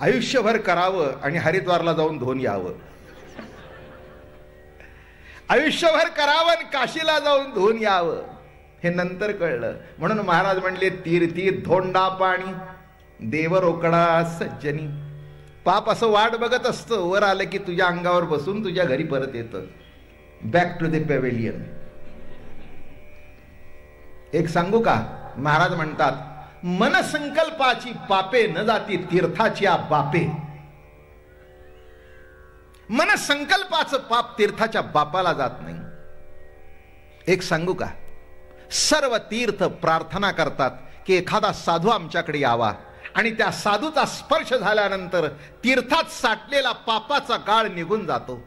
आयुष्यभर करावं आणि हरिद्वारला जाऊन धुवून यावं. आयुष्यभर करावं आणि काशीला जाऊन धुवून यावं, हे नंतर कळलं. म्हणून महाराज म्हणले, तीर्थी धोंडा पाणी देव रोकडा सज्जनी. पाप असं वाट बघत असतं, वर आलं की तुझ्या अंगावर बसून तुझ्या घरी परत येतं. Back to the pavilion. एक सांगू का, महाराज म्हणतात, मनसंकल्पाची पापे न जाती तीर्थाची बापे. मनसंकल्पाचं पाप तीर्थाच्या बापाला जात नाही. एक सांगू का, सर्व तीर्थ प्रार्थना करतात की एखादा साधू आमच्याकडे यावा, आणि त्या साधूचा स्पर्श झाल्यानंतर तीर्थात साठलेला पापाचा गाळ निघून जातो.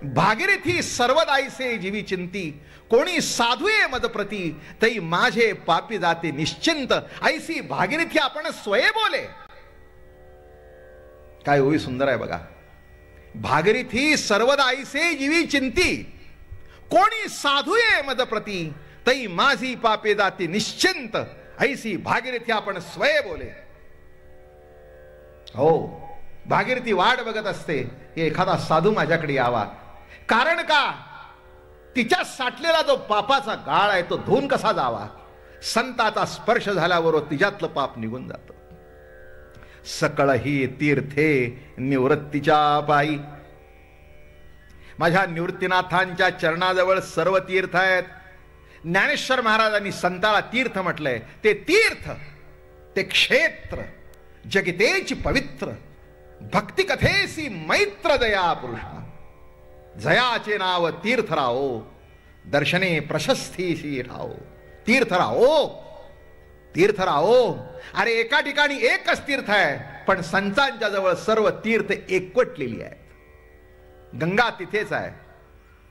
भागीरथी सर्वदायीसे जीवी चिंती, कोणी साधूये मदप्रती तई माझे पापी जाते निश्चिंत. ऐसी भागीरथी आपण स्वये बोले. काय ओवी सुंदर आहे बघा. भागीरथी सर्वदायीसे जीवी चिंती, कोणी साधूये मदप्रती तई माझी पापे जाते निश्चिंत. ऐसी भागीरथी आपण स्वये बोले. हो, भागीरथी वाट बघत असते की एखादा साधू माझ्याकडे यावा. कारण का, तिच्या साठलेला जो पापाचा गाळ आहे तो धुवून कसा जावा. संताचा स्पर्श झाल्यावर तिच्यातलं पाप निघून जातं. सकळ ही तीर्थे निवृत्तीच्या पायी. माझ्या निवृत्तीनाथांच्या चरणाजवळ सर्व तीर्थ आहेत. ज्ञानेश्वर महाराजांनी संताला तीर्थ म्हटलंय. ते तीर्थ, ते क्षेत्र जगितेची पवित्र. भक्ती कथेसी मैत्र दया पुरुषा. जयाचे नाव तीर्थराओ, दर्शने प्रशस्तीशी राहो. तीर्थराओ, तीर्थराओ. अरे एका ठिकाणी एकच तीर्थ आहे, पण संतांच्या जवळ सर्व तीर्थ एकवटलेली आहेत. गंगा तिथेच आहे,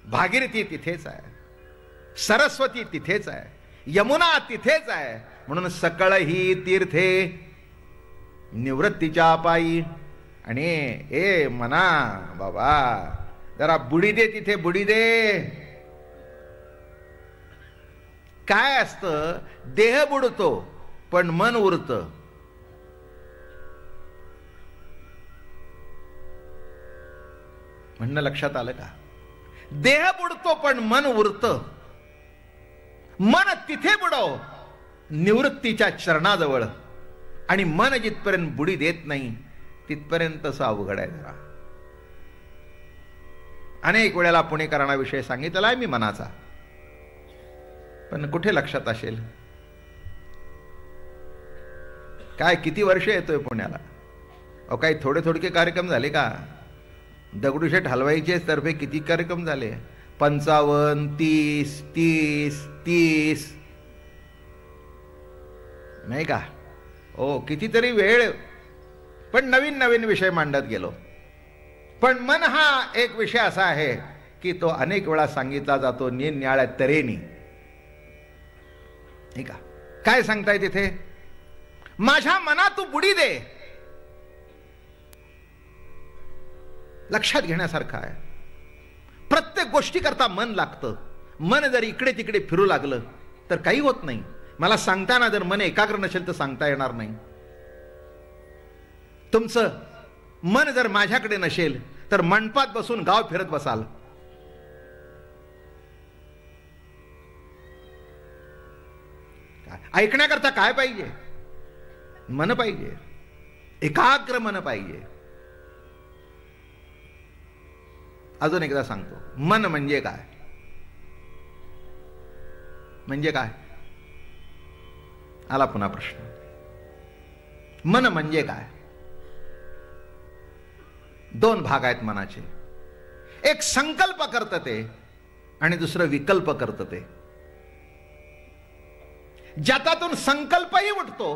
भागीरथी तिथेच आहे, सरस्वती तिथेच आहे, यमुना तिथेच आहे. म्हणून सकळ ही तीर्थे निवृत्तीच्या पायी. आणि ए मना बाबा, जरा बुडी दे तिथे, बुडी दे. काय असतं, देह बुडतो पण मन उरतं. म्हणणं लक्षात आलं का? देह बुडतो पण मन उरतं. मन तिथे बुडव निवृत्तीच्या चरणाजवळ, आणि मन जिथपर्यंत बुडी देत नाही तिथपर्यंत अवघड आहे. जरा अनेक वेळेला पुणेकरांविषयी सांगितलेला आहे मी मनाचा, पण कुठे लक्षात असेल. काय किती वर्ष येतोय पुण्याला. अहो काही थोडे थोडके कार्यक्रम झाले का? दगडूशेठ हलवाईचे तर्फे किती कार्यक्रम झाले? 55, 30, 30, 30 नाही का? ओ कितीतरी वेळ, पण नवीन नवीन विषय मांडत गेलो. पण मन हा एक विषय असा आहे की तो अनेक वेळा सांगितला जातो निरनिराळ्या तऱ्हेने. ठीक आहे, काय सांगताय तिथे? माझ्या मना तू बुडी दे. लक्षात घेण्यासारखं आहे. प्रत्येक गोष्टी करता मन लागतं. मन जर इकडे तिकडे फिरू लागलं तर काही होत नाही. मला सांगताना जर मन एकाग्र नसेल तर सांगता येणार नाही. तुमचं मन जर माझ्याकडे नसेल तर मंडपात बसून गाव फिरत बसाल. ऐकण्याकरता काय पाहिजे? मन पाहिजे, एकाग्र मन पाहिजे. अजून एकदा सांगतो, मन म्हणजे काय? म्हणजे काय? आला पुन्हा प्रश्न. मन म्हणजे काय? दोन भाग आहेत मनाचे. एक संकल्प करतं ते आणि दुसरं विकल्प करतं ते. ज्याच्यातून संकल्पही उठतो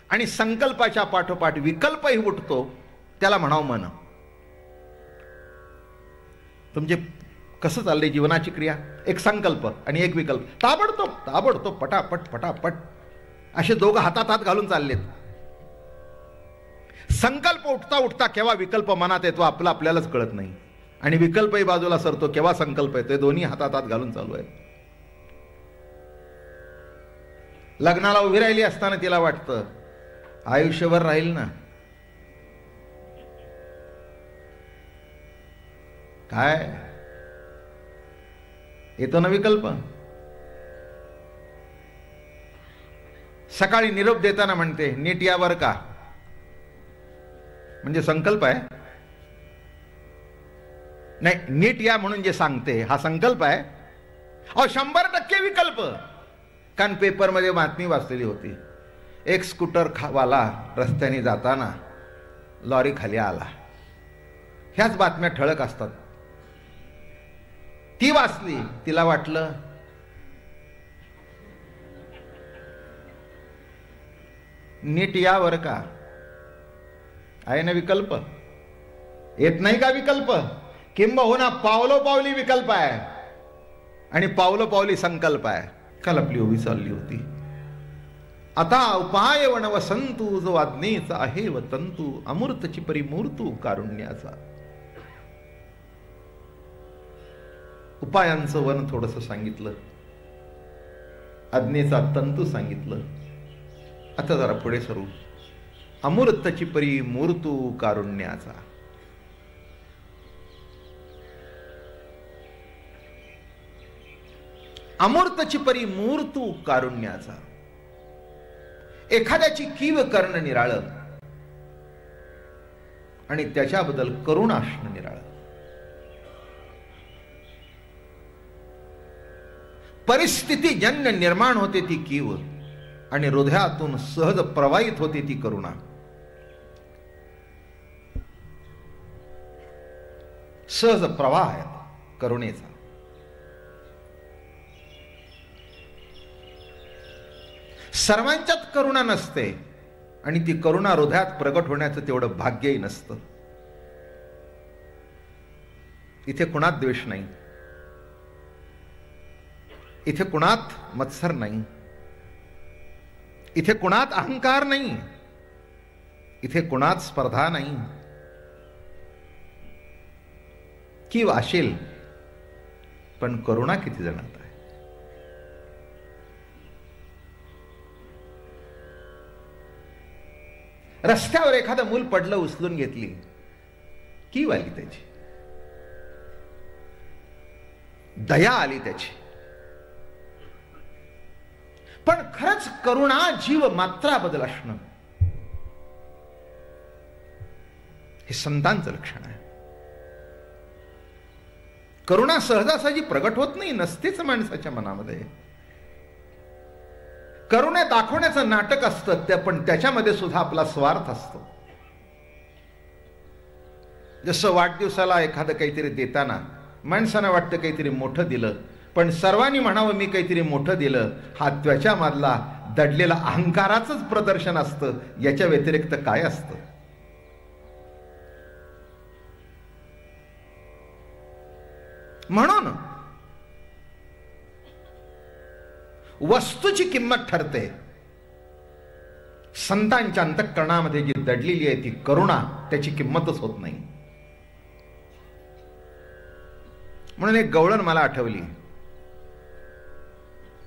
आणि संकल्पाच्या पाठोपाठ विकल्पही उठतो त्याला म्हणावं मन. तुमचे कसं चाललंय जीवनाची क्रिया? एक संकल्प आणि एक विकल्प, ताबडतोब ताबडतोब पटापट पटापट असे दोघं हातात हात घालून चाललेत. संकल्प उठता उठता केव्हा विकल्प मनात येतो आपल्यालाच कळत नाही, आणि विकल्पही बाजूला सरतो केव्हा संकल्प येतोय. दोन्ही हातात हात घालून चालू आहेत. लग्नाला उभी राहिली असताना तिला वाटतं आयुष्यभर राहील ना, काय येतो ना विकल्प. सकाळी निरोप देताना म्हणते नीट या बर का, म्हणजे संकल्प आहे. नाही, नीट या म्हणून जे सांगते हा संकल्प आहे. अहो 100% विकल्प. कारण पेपरमध्ये बातमी वाचलेली होती, एक स्कूटर वाला रस्त्याने जाताना लॉरी खाली आला. ह्याच बातम्या ठळक असतात. ती वाचली, तिला वाटलं नीट या वर का. आहे ना विकल्प. येत नाही का विकल्प. किंबहुना पावलोपावली विकल्प आहे आणि पावलोपावली संकल्प आहे. काल आपली उभी चालली होती. आता उपाय वनवसंतू जो आज्ञेचा आहे व तंतू, अमूर्तची परिमूर्तू कारुण्याचा. उपायांचं वन थोडस सांगितलं, आज्ञेचा तंतू सांगितलं. आता जरा पुढे सरू. अमूर्तची परिमूर्तू कारुण्याचा. अमूर्तची परिमूर्तू कारुण्याचा. एखाद्याची कीव करणं निराळ आणि त्याच्याबद्दल करुणा असणं निराळ. परिस्थिती जन्य निर्माण होते ती कीव आणि हृदयातून सहज प्रवाहित होते ती करुणा. सहज प्रवाह आहे करुणेचा. सर्वांच्यात करुणा नसते आणि ती करुणा हृदयात प्रगट होण्याचं तेवढं भाग्यही नसतं. इथे कुणात द्वेष नाही, इथे कुणात मत्सर नाही, इथे कुणात अहंकार नाही, इथे कुणात स्पर्धा नाही. की वाशेल पण करुणा किती जणात आहे. रस्त्यावर एखादं मूल पडलं, उचलून घेतली, की वाली त्याची दया आली त्याची. पण खरंच करुणा जीव मात्रा बदल असणं हे संतांचं लक्षण आहे. करुणा सहजासहजी प्रगट होत नाही, नसतेच माणसाच्या मनामध्ये. करुणा दाखवण्याचं नाटक असतं, पण त्याच्यामध्ये सुद्धा आपला स्वार्थ असतो. जसं वाढदिवसाला एखादं काहीतरी देताना माणसानं वाटतं काहीतरी मोठं दिलं, पण सर्वांनी म्हणावं मी काहीतरी मोठं दिलं, हा त्वचामधला दडलेला अहंकाराचंच प्रदर्शन असतं. याच्या व्यतिरिक्त काय असतं. म्हणून वस्तूची किंमत ठरते. संतांच्या अंतःकरणामध्ये जी दडलेली आहे ती करुणा, त्याची किंमतच होत नाही. म्हणून एक गवळण मला आठवली.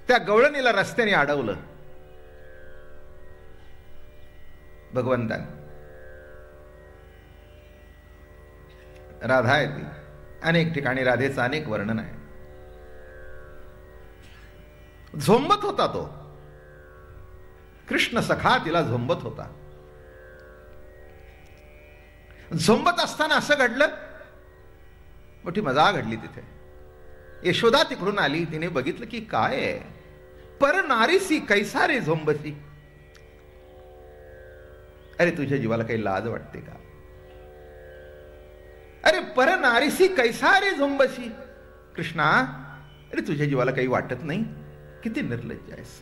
त्या गवळणीला रस्त्याने अडवलं भगवंताने. राधा आहे ती. अनेक ठिकाणी राधेचं अनेक वर्णन आहे. झोंबत होता तो कृष्ण सखा, तिला झोंबत होता. झोंबत असताना असं घडलं, मोठी मजा घडली तिथे. यशोदा तिकडून आली, तिने बघितलं की काय आहे. पर नारीसी कैसा रे झोंबसी. अरे तुझ्या जीवाला काही लाज वाटते का. अरे पर नारीसी कैसा रे झोंबसी. कृष्णा, अरे तुझ्या जीवाला काही वाटत नाही, किती निर्लज्ज आहेस.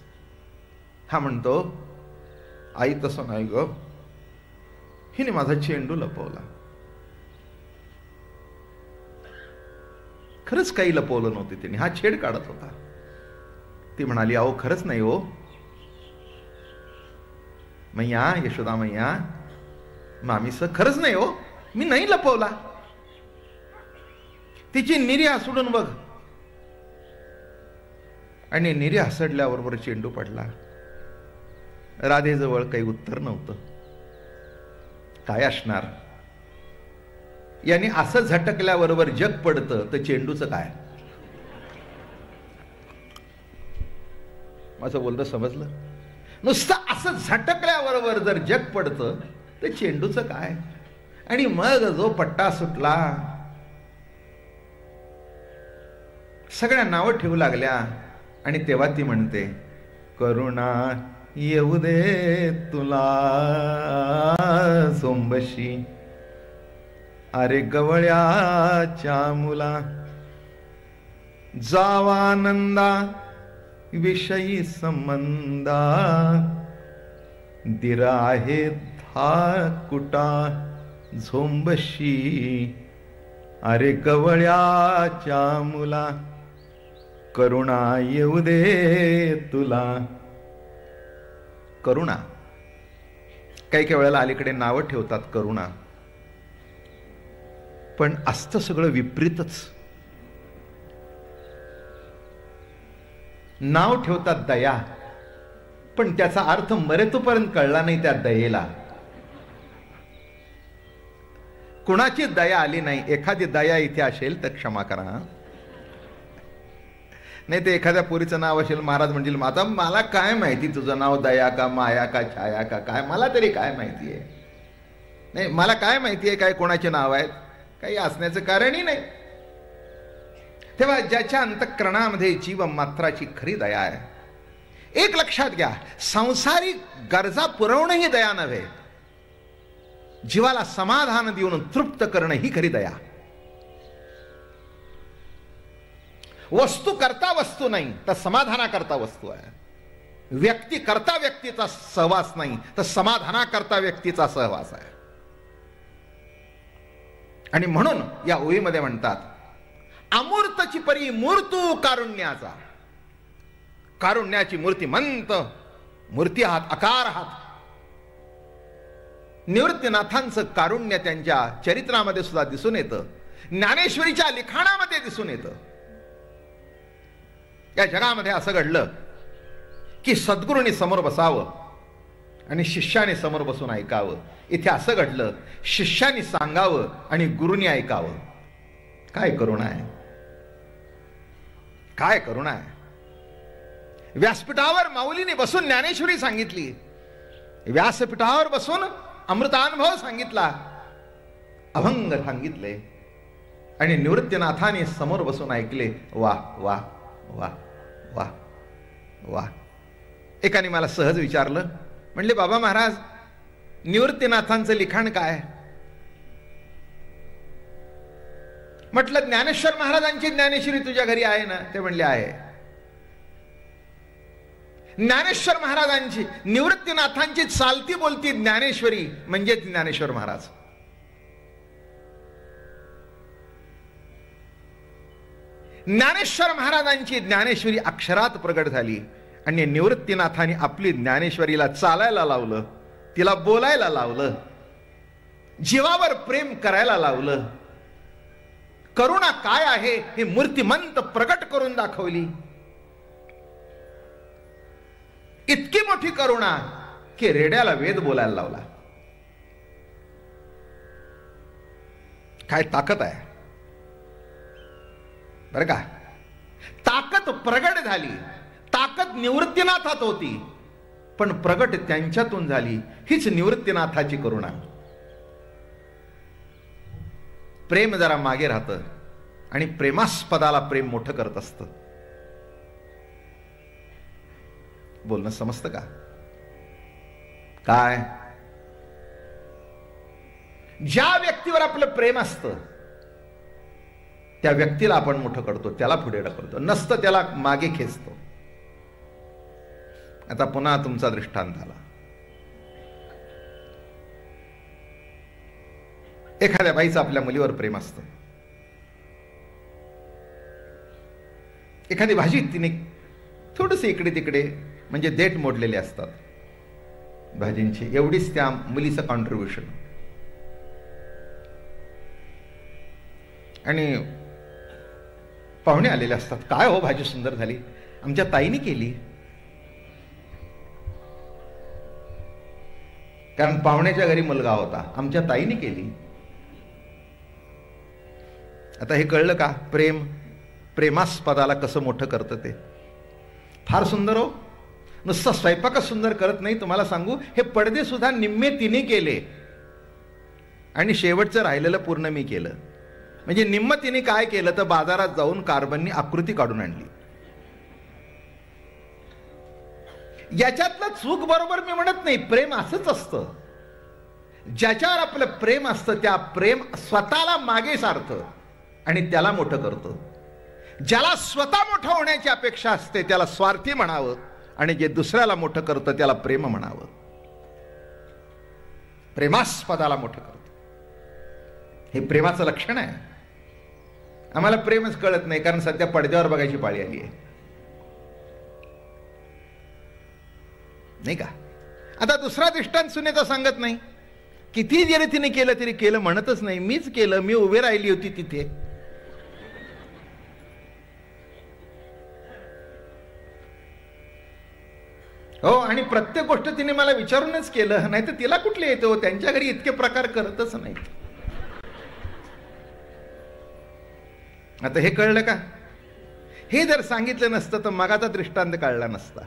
हा म्हणतो आई तसं नाही ग, हिने माझा चेंडू लपवला. खरंच काही लपवलं नव्हते तिने, हा छेड काढत होता. ती म्हणाली अहो खरंच नाही हो मैया, यशोदा मैया, मामीस खरंच नाही हो, मी नाही लपवला. तिची निरी हसडून बघ. आणि निरी हसडल्याबरोबर चेंडू पडला. राधेजवळ काही उत्तर नव्हतं. काय असणार. यांनी असं झटकल्याबरोबर जग पडतं तर चेंडूचं काय? माझं बोलणं समजलं? नुसतं असं झटकल्याबरोबर जर जग पडतं तर चेंडूचं काय? आणि मग जो पट्टा सुटला, सगळ्या नावं ठेवू लागल्या. आणि तेव्हा ती म्हणते, करुणा येऊ दे तुला सोंबशी, अरे गवळ्याच्या मुला, जावानंदा विषयी संबंधा, दिरा आहे धाकुटा झोंबशी, अरे गवळ्याच्या मुला, करुणा येऊ दे तुला. करुणा काही काही वेळेला अलीकडे नावं ठेवतात करुणा, पण असतं सगळं विपरीतच. नाव ठेवतात दया, पण त्याचा अर्थ मरेतोपर्यंत कळला नाही त्या दयेला. कुणाची दया आली नाही. एखादी दया इथे असेल तर क्षमा करा. नाही ते एखाद्या पोरीचं नाव असेल, महाराज म्हणतील आता मला काय माहिती तुझं नाव दया का माया का छाया का काय, मला तरी काय माहिती आहे. नाही मला काय माहिती आहे काय कोणाचे नाव आहेत, काही असण्याचं कारणही नाही. तेव्हा ज्याच्या अंतःकरणामध्ये जीव मात्राची खरी दया आहे. एक लक्षात घ्या, सांसारिक गरजा पुरवणं ही दया नव्हे, जीवाला समाधान देऊन तृप्त करणं ही खरी दया. वस्तू करता वस्तू नाही तर समाधाना करता वस्तू आहे. व्यक्ती करता व्यक्तीचा सहवास नाही तर समाधाना करता व्यक्तीचा सहवास आहे. आणि म्हणून या ओळीमध्ये म्हणतात, अमूर्तची परी मूर्तू कारुण्याचा. कारुण्याची मूर्तिमंत मूर्ती आहात, आकार आहात. निवृत्तीनाथांचं कारुण्य त्यांच्या चरित्रामध्ये सुद्धा दिसून येतं, ज्ञानेश्वरीच्या लिखाणामध्ये दिसून येतं. या जगामध्ये असं घडलं की सद्गुरूंनी समोर बसावं आणि शिष्याने समोर बसून ऐकावं. इथे असं घडलं, शिष्याने सांगावं आणि गुरुनी ऐकावं. काय करुणा आहे, काय करुणा आहे. व्यासपीठावर माऊलीने बसून ज्ञानेश्वरी सांगितली, व्यासपीठावर बसून अमृतानुभव सांगितला, अभंग सांगितले आणि निवृत्तीनाथाने समोर बसून ऐकले. वा वा वा वा वा. एकाने मला सहज विचारलं, म्हणले बाबा महाराज निवृत्तीनाथांचं लिखाण काय? म्हटलं ज्ञानेश्वर महाराजांची ज्ञानेश्वरी तुझ्या घरी आहे ना? ते म्हणले आहे. ज्ञानेश्वर महाराजांची, निवृत्तीनाथांची चालती बोलती ज्ञानेश्वरी म्हणजे ज्ञानेश्वर महाराज. ज्ञानेश्वर महाराजांची ज्ञानेश्वरी अक्षरात प्रगट झाली आणि निवृत्तीनाथांनी आपली ज्ञानेश्वरीला चालायला लावलं, तिला बोलायला लावलं, जीवावर प्रेम करायला लावलं. करुणा काय आहे हे मूर्तिमंत प्रगट करून दाखवली. इतकी मोठी करुणा की रेड्याला वेद बोलायला लावला. काय ताकद आहे बरं का. ताकद प्रगट झाली. ताकद निवृत्तीनाथात होती पण प्रगट त्यांच्यातून झाली. हीच निवृत्तीनाथाची करुणा. प्रेम जरा मागे राहतं आणि प्रेमास्पदाला प्रेम मोठं करत असतं. बोलणं समजतं का? काय ज्या व्यक्तीवर आपलं प्रेम असतं त्या व्यक्तीला आपण मोठं करतो, त्याला पुढे ढकलतो, नसतं त्याला मागे खेचतो. आता पुन्हा तुमचा दृष्टांत आला. एखाद्या बाईचं आपल्या मुलीवर प्रेम असतं. एखादी भाजी तिने थोडस इकडे तिकडे म्हणजे देठ मोडलेले असतात भाजींची, एवढीच त्या मुलीचं कॉन्ट्रीब्युशन. आणि पाहुणे आलेले असतात. काय हो भाजी सुंदर झाली, आमच्या ताईने केली. कारण पाहुण्याच्या घरी मुलगा होता, आमच्या ताईने केली. आता हे कळलं का? प्रेमास्पदाला कसं मोठं करतं ते. फार सुंदर हो. नुसतं स्वयंपाकच सुंदर करत नाही, तुम्हाला सांगू, हे पडदे सुद्धा निम्मे तिने केले आणि शेवटचं राहिलेलं पूर्ण मी केलं. म्हणजे निम्म तिने काय केलं तर बाजारात जाऊन कार्बननी आकृती काढून आणली. याच्यातलं चूक बरोबर मी म्हणत नाही. प्रेम असंच असतं. ज्याच्यावर आपलं प्रेम असतं त्या प्रेम स्वतःला मागे सारतं आणि त्याला मोठं करतं. ज्याला स्वतः मोठं होण्याची अपेक्षा असते त्याला स्वार्थी म्हणावं आणि जे दुसऱ्याला मोठं करतं त्याला प्रेम म्हणावं. प्रेमास्पदाला मोठं करतं हे प्रेमाचं लक्षण आहे. आम्हाला प्रेमच कळत नाही कारण सध्या पडद्यावर बघायची पाळी आली आहे, नाही का? आता दुसरा दृष्टांत सुनेचा सांगत नाही. किती जरी तिने केलं तरी केलं म्हणतच नाही. मीच केलं, मी उभे राहिली होती तिथे. हो, आणि प्रत्येक गोष्ट तिने मला विचारूनच केलं, नाही तर तिला कुठले येते हो? त्यांच्या घरी इतके प्रकार करतच नाही. आता हे कळलं का? हे जर सांगितलं नसतं तर मगाचा दृष्टांत कळला नसता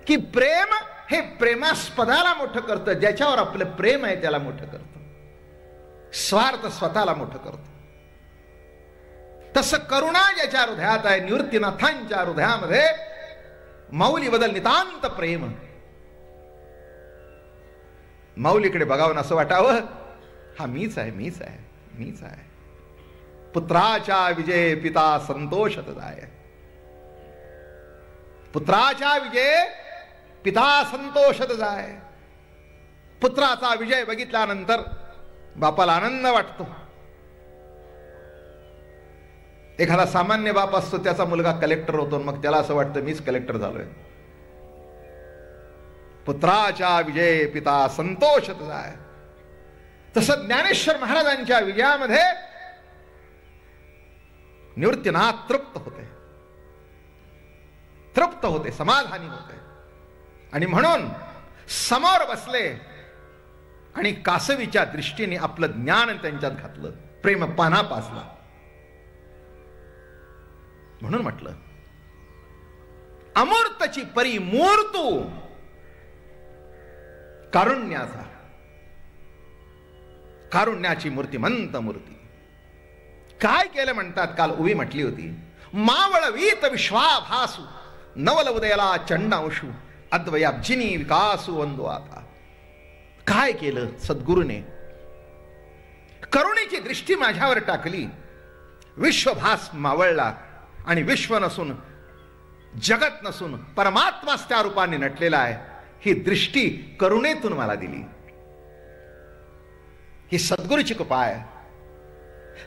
की प्रेम हे प्रेमास्पदाला मोठं करतं. ज्याच्यावर आपलं प्रेम आहे त्याला मोठं करतं. स्वार्थ स्वतःला मोठं करतं. तसं करुणा ज्याच्या हृदयात आहे, निवृत्तीनाथांच्या हृदयामध्ये माऊली बदल नितांत प्रेम. माऊलीकडे बघावं असं वाटावं, हा मीच आहे, मीच आहे, मीच आहे. पुत्राच्या विजय पिता संतोषत जाय. पुत्राच्या विजय पिता संतोषत जाय. पुत्राचा विजय बघितल्यानंतर बापाला आनंद वाटतो. एखादा सामान्य बाप असतो, त्याचा मुलगा कलेक्टर होतो, मग त्याला असं वाटतं मीच कलेक्टर झालोय. पुत्राच्या विजय पिता संतोषत जाय. तसं ज्ञानेश्वर महाराजांच्या विजयामध्ये निवृत्तीनाथ तृप्त होते, तृप्त होते, समाधानी होते. आणि म्हणून समोर बसले आणि कासवीच्या दृष्टीने आपलं ज्ञान त्यांच्यात घातलं, प्रेम पाना पाजला. म्हणून म्हटलं अमूर्तची परी मूर्तू कारुण्याचा, कारुण्याची मूर्तिमंत मूर्ती. काय केलं म्हणतात, काल उभी म्हटली होती, मावळवीत विश्वाभासू नवल उदयाला चंडांशू अद्वयाब्जिनी विकासू वंदो आता. काय केलं सद्गुरूने? करुणेची दृष्टी माझ्यावर टाकली, विश्वभास मावळला आणि विश्व नसून जगत नसून परमात्माच त्या रूपाने नटलेला आहे. ही दृष्टी करुणेतून मला दिली. ही सद्गुरूची कृपा आहे.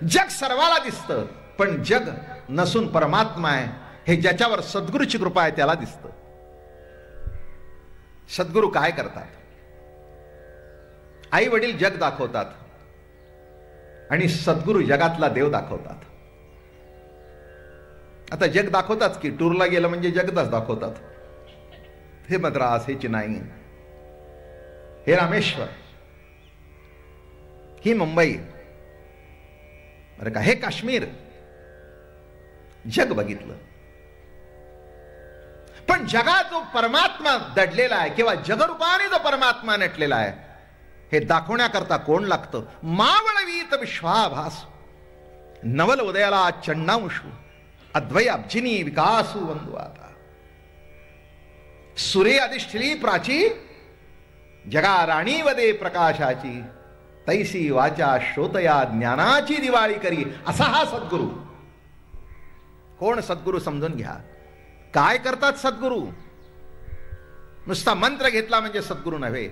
जग सर्वाला दिसतं पण जग नसून परमात्मा आहे हे ज्याच्यावर सद्गुरूची कृपा आहे त्याला दिसतं. सद्गुरू काय करतात? आई वडील जग दाखवतात आणि सद्गुरू जगातला देव दाखवतात. आता जग दाखवतात की टूरला गेलं म्हणजे जगदाच दाखवतात. हे मद्रास, हे चेन्नई, हे रामेश्वर, ही मुंबई, बरं का, हे काश्मीर, जग बघितलं. पण जगात जो परमात्मा दडलेला आहे किंवा जगरूपाने जो परमात्मा नटलेला आहे हे दाखवण्याकरता कोण लागतं? मावळवीत विश्वाभास नवल उदयाला चंडांशू अद्वयाब्जिनी विकासू वंदो आता. सूर्य अधिष्ठिली प्राची जगा राणी वदे प्रकाशाची तैसी वाचा श्रोतया ज्ञानाची दिवाळी करी. असा हा सद्गुरू. कोण सद्गुरू समजून घ्या. काय करतात सद्गुरू? नुसता मंत्र घेतला म्हणजे सद्गुरू नव्हे.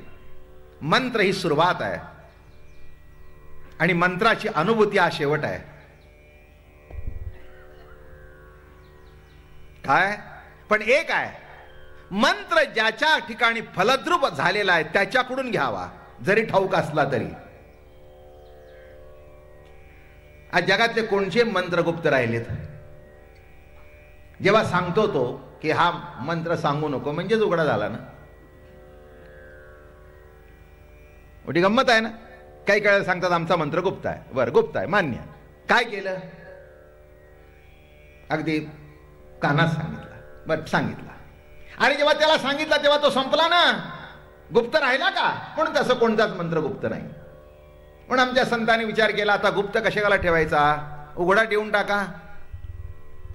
मंत्र ही सुरुवात आहे आणि मंत्राची अनुभूती हा शेवट आहे. काय? पण एक आहे, मंत्र ज्याच्या ठिकाणी फलद्रूप झालेला आहे त्याच्याकडून घ्यावा, जरी ठाऊक असला तरी. आज जगातले कोणचे मंत्र गुप्त राहिलेत? जेव्हा सांगतो तो की हा मंत्र सांगू नको म्हणजेच उघडा झाला ना. मोठी गंमत आहे ना. काही काळ सांगतात आमचा मंत्र गुप्त आहे. बरं, गुप्त आहे मान्य, काय केलं? अगदी कानात सांगितलं, बरं सांगितलं. आणि जेव्हा त्याला सांगितलं तेव्हा तो संपला ना, गुप्त राहिला का? म्हणून तसं कोणताच मंत्र गुप्त नाही. म्हणून आमच्या संतांनी विचार केला, आता गुप्त कशाला ठेवायचा, उघडा ठेवून टाका.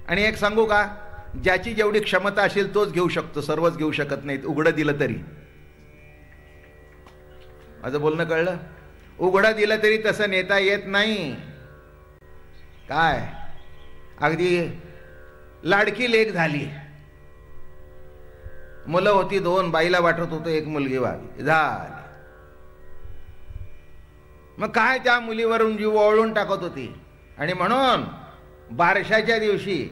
आणि एक सांगू का, ज्याची जेवढी क्षमता असेल तोच घेऊ शकतो, सर्वच घेऊ शकत नाहीत. उघडं दिलं तरी, माझं बोलणं कळलं? उघडं दिलं तरी तसं नेता येत नाही. काय, अगदी लाडकी लेक झाली, मुलं होती 2, बाईला वाटत होतं एक मुलगी व्हावी, झाली. मग काय त्या मुलीवरून जीव ओवाळून टाकत होती. आणि म्हणून बारशाच्या दिवशी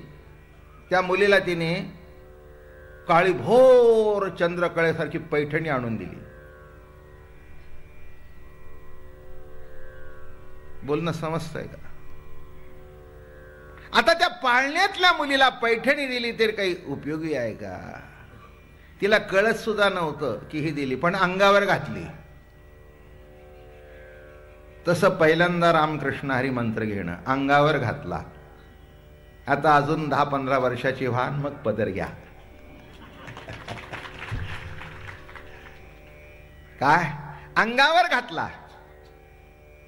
त्या मुलीला तिने काळीभोर चंद्रकळेसारखी पैठणी आणून दिली. बोलणं समजतंय का? आता त्या पाळण्यातल्या मुलीला पैठणी दिली तर काही उपयोगी आहे का? तिला कळत सुद्धा नव्हतं की ही दिली, पण अंगावर घातली. तसं पहिल्यांदा रामकृष्ण हरी मंत्र घेणं, अंगावर घातला. आता अजून 10-15 वर्षाची व्हान, मग पदर घ्या. काय अंगावर घातला?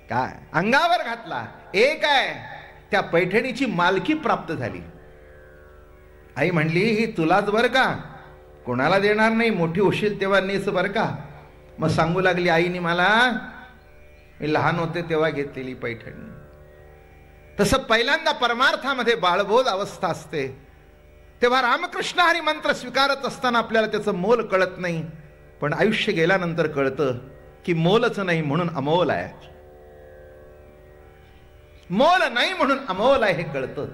काय अंगावर घातला? एक आहे, त्या पैठणीची मालकी प्राप्त झाली. आई म्हणली, ही तुलाच बर का, कोणाला देणार नाही, मोठी होशील तेव्हा नेस बर का. मग सांगू लागली आईने मला, मी लहान होते तेव्हा घेतलेली पैठणी. तसं पहिल्यांदा परमार्थामध्ये बाळबोध अवस्था असते, तेव्हा रामकृष्ण हरी मंत्र स्वीकारत असताना आपल्याला त्याचं मोल कळत नाही. पण आयुष्य गेल्यानंतर कळतं की मोलच नाही म्हणून अमोल आहे, मोल नाही म्हणून अमोल आहे हे कळतं.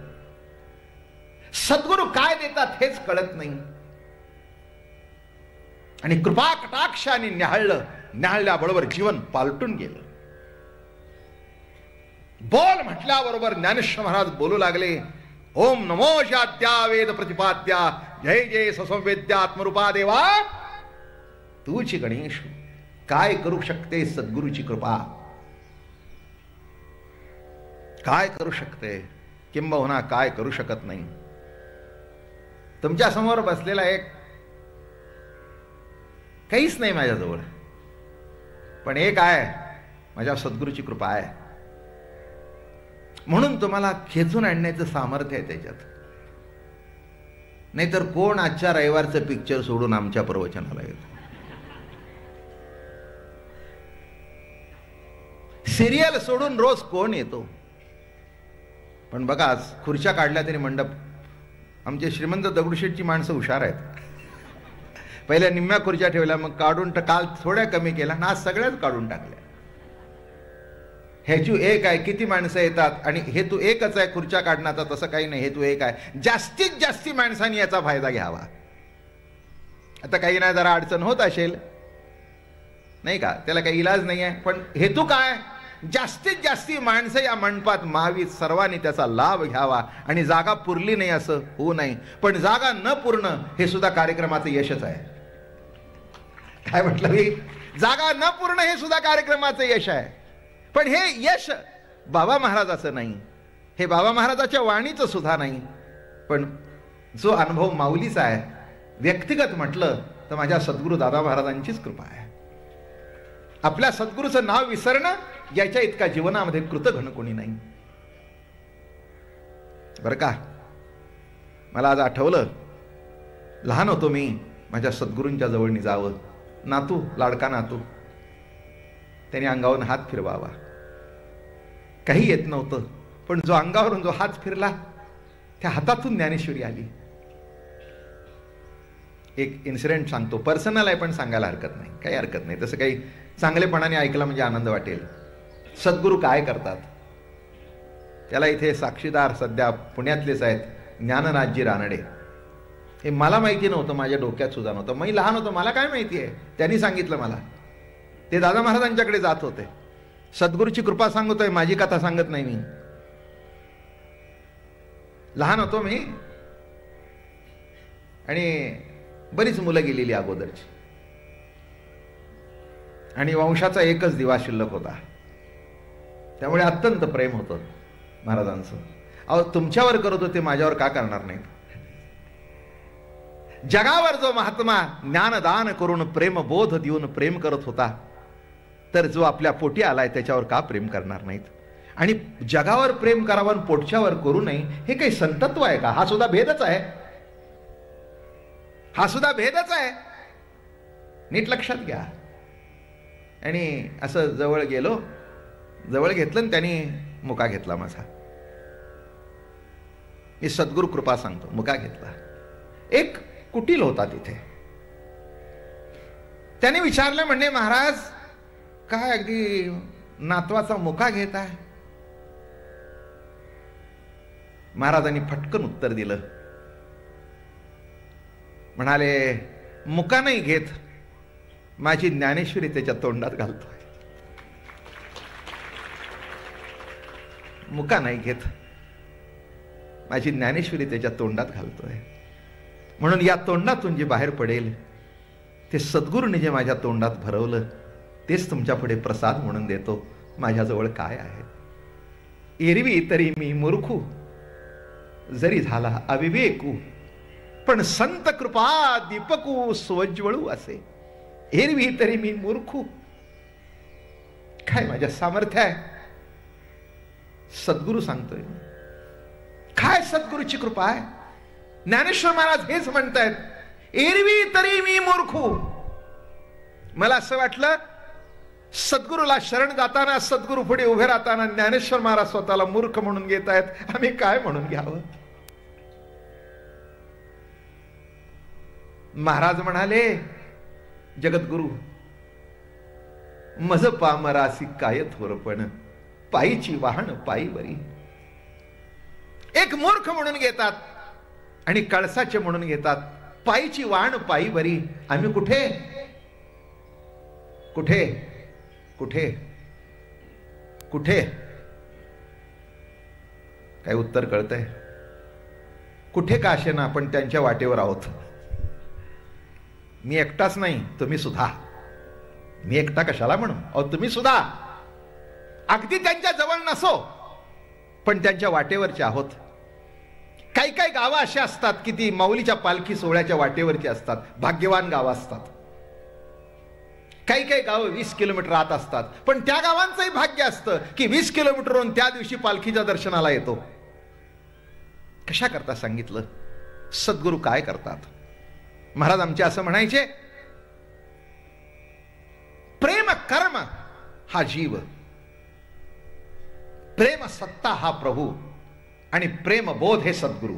सद्गुरू काय देतात हेच कळत नाही. आणि कृपा कटाक्षाने न्याहाळलं, न्याहाळल्याबरोबर जीवन पालटून गेलं. बोल म्हटल्याबरोबर ज्ञानेश्वर महाराज बोलू लागले, ओम नमो शाद्या वेद प्रतिपाद्या जय जय ससंवेद्या आत्मरूपा देवा तूची गणेश. काय करू शकते सद्गुरूची कृपा? काय करू शकते? किंबहुना काय करू शकत नाही. तुमच्या समोर बसलेला एक काहीच नाही माझ्याजवळ, पण एक आहे, माझ्या सद्गुरूची कृपा आहे म्हणून तुम्हाला खेचून आणण्याचं सामर्थ्य आहे त्याच्यात. नाहीतर कोण आजच्या रविवारचं पिक्चर सोडून आमच्या प्रवचनाला येतो? सिरियल सोडून रोज कोण येतो? पण बघा, खुर्च्या काढल्या तरी मंडप. आमचे श्रीमंत दगडूशेठची माणसं हुशार आहेत. पहिल्या निम्म्या खुर्च्या ठेवल्या, मग काढून काल थोड्या कमी केल्या ना, आज सगळ्याच काढून टाकल्या. हेतू एक आहे, किती माणसं येतात आणि हेतू एकच आहे खुर्च्या काढण्याचा, तसं काही नाही. हेतू एक आहे, जास्तीत जास्ती माणसांनी याचा फायदा घ्यावा. आता काही नाही, जरा अडचण होत असेल नाही का, त्याला काही इलाज नाही आहे, पण हेतू काय? जास्तीत जास्ती माणसं या मंडपात मावीत, सर्वांनी त्याचा लाभ घ्यावा. आणि जागा पुरली नाही असं होऊ नये, पण जागा न पूर्ण हे सुद्धा कार्यक्रमाचं यशच आहे. काय म्हटलं मी? जागा न पूर्ण हे सुद्धा कार्यक्रमाचं यश आहे. पण हे यश बाबा महाराजाचं नाही, हे बाबा महाराजाच्या वाणीचं सुद्धा नाही, पण जो अनुभव माऊलीचा आहे. व्यक्तिगत म्हटलं तर माझ्या सद्गुरू दादा महाराजांचीच कृपा आहे. आपल्या सद्गुरूचं नाव विसरणं याच्या इतका जीवनामध्ये कृतघ्न कोणी नाही. बरं का, मला आज आठवलं, लहान होतो मी, माझ्या सद्गुरूंच्या जवळनी जावं. नातू, लाडका नातू, त्याने अंगावरून हात फिरवावा. काही येत नव्हतं, पण जो अंगावरून जो हात फिरला त्या हातातून ज्ञानेश्वरी आली. एक इन्सिडेंट सांगतो, पर्सनल आहे पण सांगायला हरकत नाही, काही हरकत नाही. तसं काही चांगलेपणाने ऐकलं म्हणजे आनंद वाटेल. सद्गुरू काय करतात त्याला इथे साक्षीदार सध्या पुण्यातलेच आहेत, ज्ञाननाथजी रानडे. हे मला माहिती नव्हतं, माझ्या डोक्यात सुद्धा नव्हतं. मी लहान होतो, मला काय माहिती आहे, त्यांनी सांगितलं मला. ते दादा महाराजांच्याकडे जात होते. सद्गुरूची कृपा सांगतोय, माझी कथा सांगत नाही मी. लहान होतो मी आणि बरीच मुलं गेलेली अगोदरची, आणि वंशाचा एकच दिवा शिल्लक होता. त्यामुळे अत्यंत प्रेम होतं. महाराजांचं. अहो, तुमच्यावर करत होते, माझ्यावर का करणार नाहीत? जगावर जो महात्मा ज्ञानदान करून प्रेमबोध देऊन प्रेम करत होता, तर जो आपल्या पोटी आलाय त्याच्यावर का प्रेम करणार नाहीत? आणि जगावर प्रेम करावं आणि पोटच्यावर करू नये, हे काही संतत्व आहे का? हा सुद्धा भेदच आहे. हा सुद्धा भेदच आहे. नीट लक्षात घ्या. आणि असं जवळ गेलो, जवळ घेतलं आणि त्यांनी मुका घेतला माझा. मी सद्गुरु कृपा सांगतो, मुका घेतला. एक कुटील होता तिथे. त्याने विचारलं, म्हणजे महाराज काय अगदी नातवाचा मुका घेत आहे? महाराजांनी फटकन उत्तर दिलं. म्हणाले, मुका नाही घेत, माझी ज्ञानेश्वरी त्याच्या तोंडात घालतोय. मुका नाही घेत, माझी ज्ञानेश्वरी त्याच्या तोंडात घालतोय. म्हणून या तोंडातून जे बाहेर पडेल ते सद्गुरूने जे माझ्या तोंडात भरवलं तेच तुमच्या पुढे प्रसाद म्हणून देतो. माझ्याजवळ काय आहे? एरवी तरी मी मूर्खू, जरी झाला अविवेकू, पण संत कृपा दीपकू स्वज्वळू असे. एरवी तरी मी मूर्खू, काय माझ्या सामर्थ्य आहे? सद्गुरू सांगतोय. काय सद्गुरूची कृपा आहे? ज्ञानेश्वर महाराज हेच म्हणतायत, एरवी तरी मी मूर्खू. मला असं वाटलं, सद्गुरूला शरण जाताना, सद्गुरू पुढे उभे राहताना ज्ञानेश्वर महाराज स्वतःला मूर्ख म्हणून घेत आहेत. आम्ही काय म्हणून घ्यावं? महाराज म्हणाले, जगद्गुरु मज पामरासी काय थोरपण, पायीची वाहन पायीवरी. एक मूर्ख म्हणून घेतात आणि कळसाचे म्हणून घेतात. पायीची वाहन पायीवरी. आम्ही कुठे कुठे कुठे कुठे? काय उत्तर कळतंय? कुठे का असे ना, आपण त्यांच्या वाटेवर आहोत. मी एकटाच नाही, तुम्ही सुद्धा. मी एकटा कशाला म्हणू? अहो, तुम्ही सुद्धा अगदी त्यांच्या जवळ नसो, पण त्यांच्या वाटेवरचे आहोत. काही काही गावं अशी असतात की ती माऊलीच्या पालखी सोहळ्याच्या वाटेवरची असतात. भाग्यवान गावं असतात. काही काही गावं 20 किलोमीटर आत असतात, पण त्या गावांचंही भाग्य असतं की 20 किलोमीटरहून त्या दिवशी पालखीच्या दर्शनाला येतो. कशा करता सांगितलं? सद्गुरू काय करतात? महाराज आमचे असं म्हणायचे, प्रेम कर्म हा जीव, प्रेम सत्ता हा प्रभू, आणि प्रेम बोध हे सद्गुरू.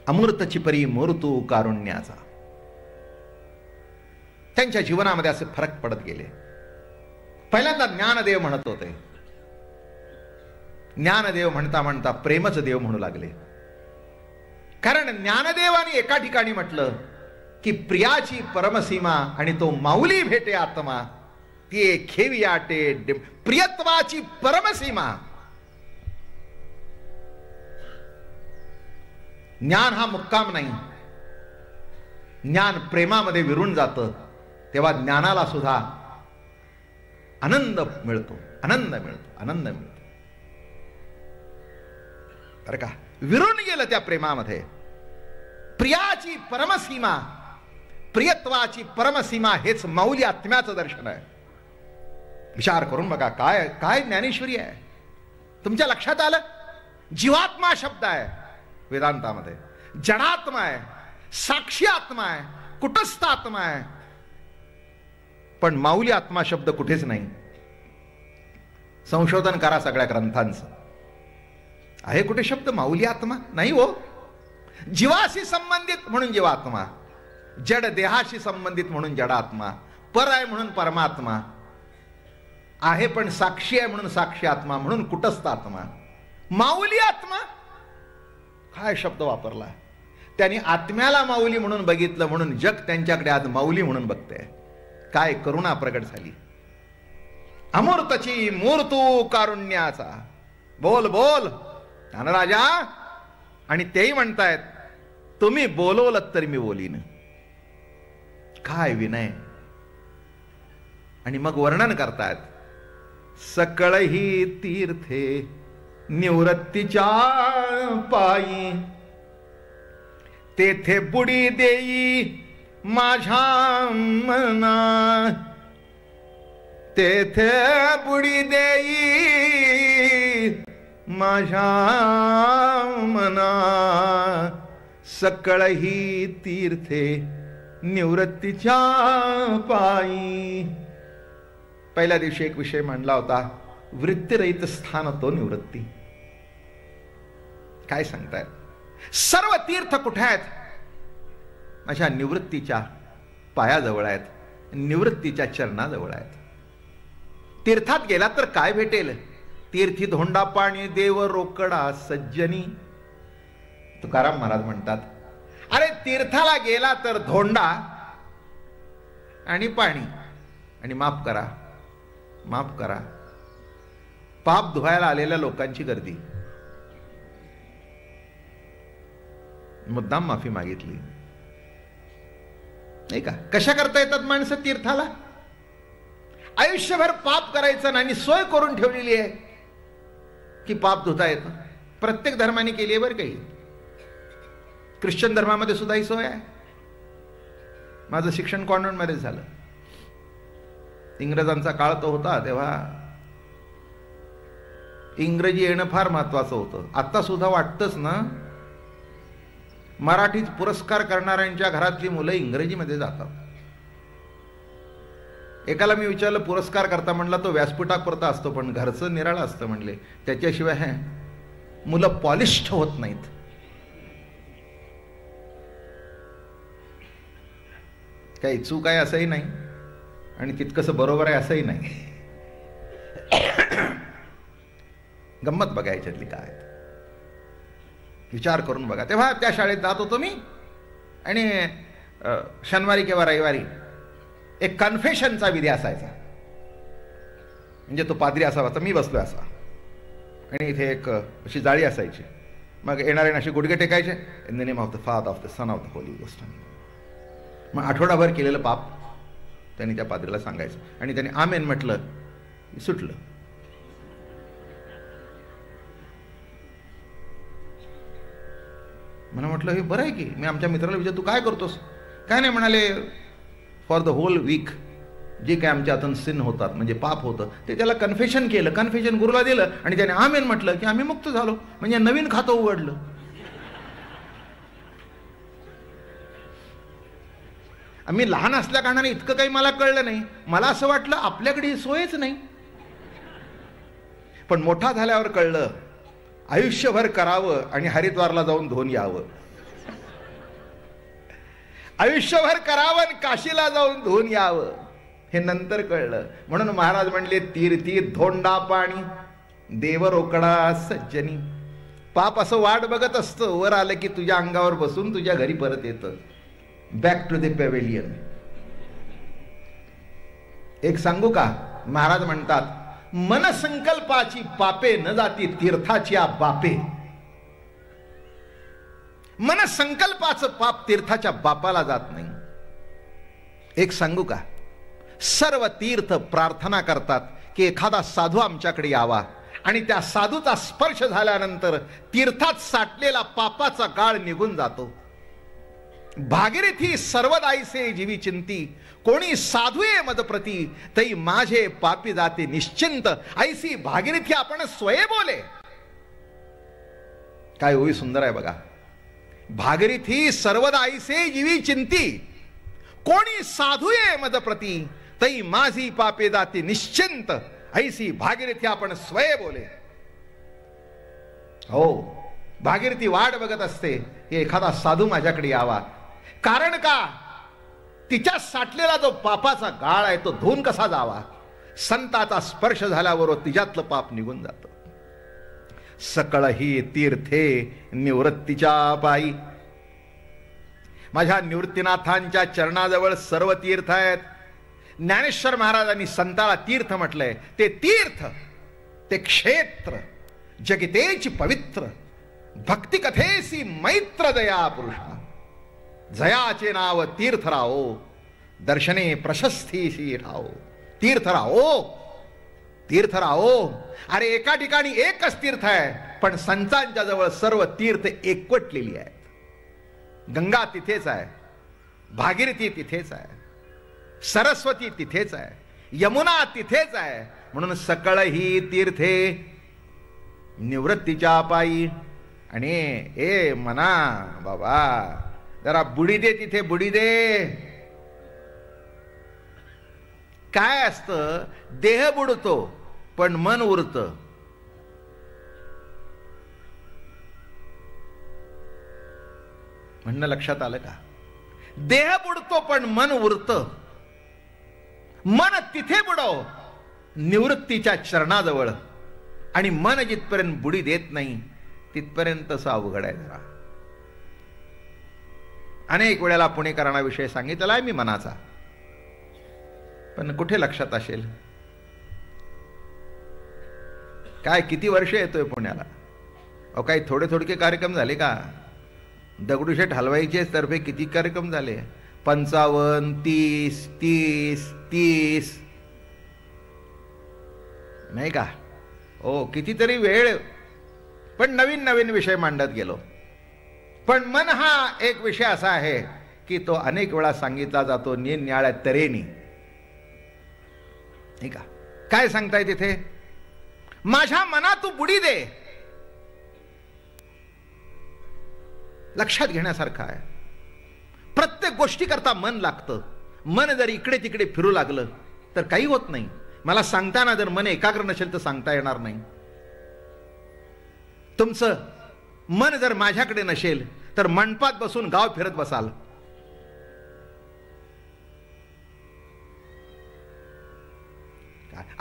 अमृतची परी मूर्तू कारुण्याचा. त्यांच्या जीवनामध्ये असे फरक पडत गेले. पहिल्यांदा ज्ञानदेव म्हणत होते. ज्ञानदेव म्हणता म्हणता प्रेमच देव म्हणू लागले. कारण ज्ञानदेवाने एका ठिकाणी म्हटलं की प्रियाची परमसीमा आणि तो माऊली भेटे आत्मा, ती खेवी आटे प्रियत्वाची परमसीमा. ज्ञान हा मुक्काम नाही. ज्ञान प्रेमामध्ये विरून जातं, तेव्हा ज्ञानाला सुद्धा आनंद मिळतो, आनंद मिळतो, आनंद मिळतो. बरं का? विरून गेलं त्या प्रेमामध्ये. प्रियाची परमसीमा, प्रियत्वाची परमसीमा हेच माऊली आत्म्याचं दर्शन आहे. विचार करून बघा, काय काय ज्ञानेश्वरी आहे. तुमच्या लक्षात आलं? जीवात्मा शब्द आहे वेदांतामध्ये, जडात्मा आहे, साक्षी आत्मा आहे, कुटस्थ आत्मा आहे. पण माऊली आत्मा शब्द कुठेच नाही. संशोधन करा सगळ्या ग्रंथांचं. आहे कुठे शब्द माऊली आत्मा? नाही हो. जीवाशी संबंधित म्हणून जीवात्मा, जड देहाशी संबंधित म्हणून जडात्मा, पर आहे म्हणून परमात्मा, आहे पण साक्षी आहे म्हणून साक्षी आत्मा, म्हणून कुटस्थ आत्मा. माऊली आत्मा काय शब्द वापरला. त्यांनी आत्म्याला माऊली म्हणून बघितलं, म्हणून जग त्यांच्याकडे आज माऊली म्हणून बघते. काय करुणा प्रगट झाली. अमूर्तची मूर्तू कारुण्याचा. बोल बोल राजा. आणि तेही म्हणतायत, तुम्ही बोलवलं तरी मी बोलीन. काय विनय. आणि मग वर्णन करतायत, सकळही तीर्थे निवृत्तीच्या पायी, तेथे बुडी देई माझ्या मना, तेथे बुडी देई माझ्या मना, सकळही तीर्थे निवृत्तीच्या पायी. पहिल्या दिवशी एक विषय मांडला होता, वृत्तिरहित स्थान तो निवृत्ती. काय सांगताय? सर्व तीर्थ कुठे आहेत? माझ्या निवृत्तीच्या पायाजवळ आहेत, निवृत्तीच्या चरणाजवळ आहेत. तीर्थात गेला तर काय भेटेल? तीर्थी धोंडा पाणी देव रोकडा सज्जनी. तुकाराम महाराज म्हणतात, अरे तीर्थाला गेला तर धोंडा आणि पाणी, आणि माफ करा माफ करा, पाप धुवायला आलेल्या लोकांची गर्दी. मुद्दाम माफी मागितली नाही का? कशा करता येतात माणसं तीर्थाला? आयुष्यभर पाप करायचं नाही, सोय करून ठेवलेली आहे की पाप धुता येतं. प्रत्येक धर्माने केली आहे बरं. काही ख्रिश्चन धर्मामध्ये सुद्धा ही सोय आहे. माझं शिक्षण कॉन्व्हेंटमध्ये झालं. इंग्रजांचा काळ तो होता, तेव्हा इंग्रजी येणं फार महत्वाचं होतं. आता सुद्धा वाटतंच ना, मराठीत पुरस्कार करणाऱ्यांच्या घरातली मुलं इंग्रजीमध्ये जातात. एकाला मी विचारलं, पुरस्कार करता? म्हणला तो व्यासपीठापुरता असतो, पण घरचं निराळं असतं म्हणले. त्याच्याशिवाय मुलं पॉलिश्ड होत नाहीत. काही चूक आहे असंही नाही, आणि तितकंसं बरोबर आहे असंही नाही. गंमत बघा याच्यातली काय, विचार करून बघा. तेव्हा त्या शाळेत जात होतो मी, आणि शनिवारी किंवा रविवारी एक कन्फेशनचा विधी असायचा. म्हणजे तो पाद्री असावा, तर मी बसलोय असा, आणि इथे एक अशी जाळी असायची. मग येणारे अशी गुडघे टेकायचे, in the name of the father of the son of the holy ghost. मग आठवडाभर केलेलं पाप त्यांनी त्या पाद्रीला सांगायचं, आणि त्यांनी आमेन म्हटलं, सुटलं. मला म्हटलं हे बरं आहे की. मी आमच्या मित्राला विचार, तू काय करतोस? काय नाही म्हणाले, फॉर द होल वीक जे काय आमच्या हातून सिन होतात, म्हणजे पाप होतं, ते त्याला कन्फेशन केलं. कन्फेशन गुरुला दिलं, आणि त्याने आमेन म्हटलं की आम्ही मुक्त झालो. म्हणजे नवीन खातं उघडलं. आम्ही लहान असल्या कारणाने इतकं काही मला कळलं नाही. मला असं वाटलं आपल्याकडे ही सोयच नाही. पण मोठा झाल्यावर कळलं, आयुष्यभर करावं आणि हरिद्वारला जाऊन धुवून यावं. आयुष्यभर करावं आणि काशीला जाऊन धुवून यावं, हे नंतर कळलं. म्हणून महाराज म्हणले, तीर्थी धोंडा पाणी देव रोकडा सज्जनी. पाप असं वाट बघत असतं, वर आलं की तुझ्या अंगावर बसून तुझ्या घरी परत येतं. Back to the pavilion. एक सांगू का? महाराज म्हणतात, मनसंकल्पाची पापे न जाती तीर्थाची बापे. मनसंकल्पाचं पाप तीर्थाच्या बापाला जात नाही. एक सांगू का? सर्व तीर्थ प्रार्थना करतात की एखादा साधू आमच्याकडे यावा, आणि त्या साधूचा स्पर्श झाल्यानंतर तीर्थात साठलेला पापाचा गाळ निघून जातो. भागीरथी सर्वदाईसे जीवी चिंती, कोणी साधुये मदप्रती तई माझे पापी जाते निश्चिंत. ऐसी भागीरथी आपण स्वये बोले. काय ओवी सुंदर आहे बघा. भागीरथी सर्वदाईसे जीवी चिंती, कोणी साधुये मदप्रती तई माझी पापे जाते निश्चिंत. ऐसी भागीरथी आपण स्वये बोले. हो, भागीरथी वाट बघत असते की एखादा साधू माझ्याकडे यावा. कारण का? तिच्या साठलेला जो पापाचा गाळ आहे तो धुवून कसा जावा? संताचा स्पर्श झाल्याबरोबर तिच्यातलं पाप निघून जातं. सकळही तीर्थे निवृत्तीच्या पायी. माझ्या निवृत्तीनाथांच्या चरणाजवळ सर्व तीर्थ आहेत. ज्ञानेश्वर महाराजांनी संताला तीर्थ म्हटलंय. ते तीर्थ, ते क्षेत्र जगितेची पवित्र. भक्ती कथेसी मैत्र दया पुरुषा. जयाचे नाव तीर्थराव, दर्शने प्रशस्तीशी ठाव. तीर्थराव तीर्थ राहो. अरे एका ठिकाणी एकच तीर्थ आहे, पण संतांच्या जवळ सर्व तीर्थ एकवटलेली आहेत. गंगा तिथेच आहे, भागीरथी तिथेच आहे, सरस्वती तिथेच आहे, यमुना तिथेच आहे. म्हणून सकळ ही तीर्थे निवृत्तीच्या पायी. आणि ए मना बाबा, जरा बुडी दे तिथे, बुडी दे. काय असतं, देह बुडतो पण मन उरतं. म्हणणं लक्षात आलं का? देह बुडतो पण मन उरतं. मन तिथे बुडव निवृत्तीच्या चरणाजवळ, आणि मन जिथपर्यंत बुडी देत नाही तिथपर्यंत अवघड आहे. जरा अनेक वेळेला पुणेकरांविषयी सांगितलेला आहे मी मनाचा, पण कुठे लक्षात असेल? काय किती वर्ष येतोय पुण्याला? अहो काही थोडे थोडके कार्यक्रम झाले का? दगडूशेठ हलवाईचे तर्फे किती कार्यक्रम झाले? 55, 30, 30, 30 नाही का? ओ कितीतरी वेळ, पण नवीन नवीन विषय मांडत गेलो. पण मन हा एक विषय असा आहे की तो अनेक वेळा सांगितला जातो निरनिराळ्या तऱ्हेने. नाही का? काय सांगताय तिथे? माझ्या मना तू बुडी दे. लक्षात घेण्यासारखं आहे. प्रत्येक गोष्टी करता मन लागतं. मन जर इकडे तिकडे फिरू लागलं तर काही होत नाही. मला सांगताना जर मन एकाग्र नसेल तर सांगता येणार नाही. तुमचं मन जर माझ्याकडे नसेल तर मंडपात बसून गाव फिरत बसाल.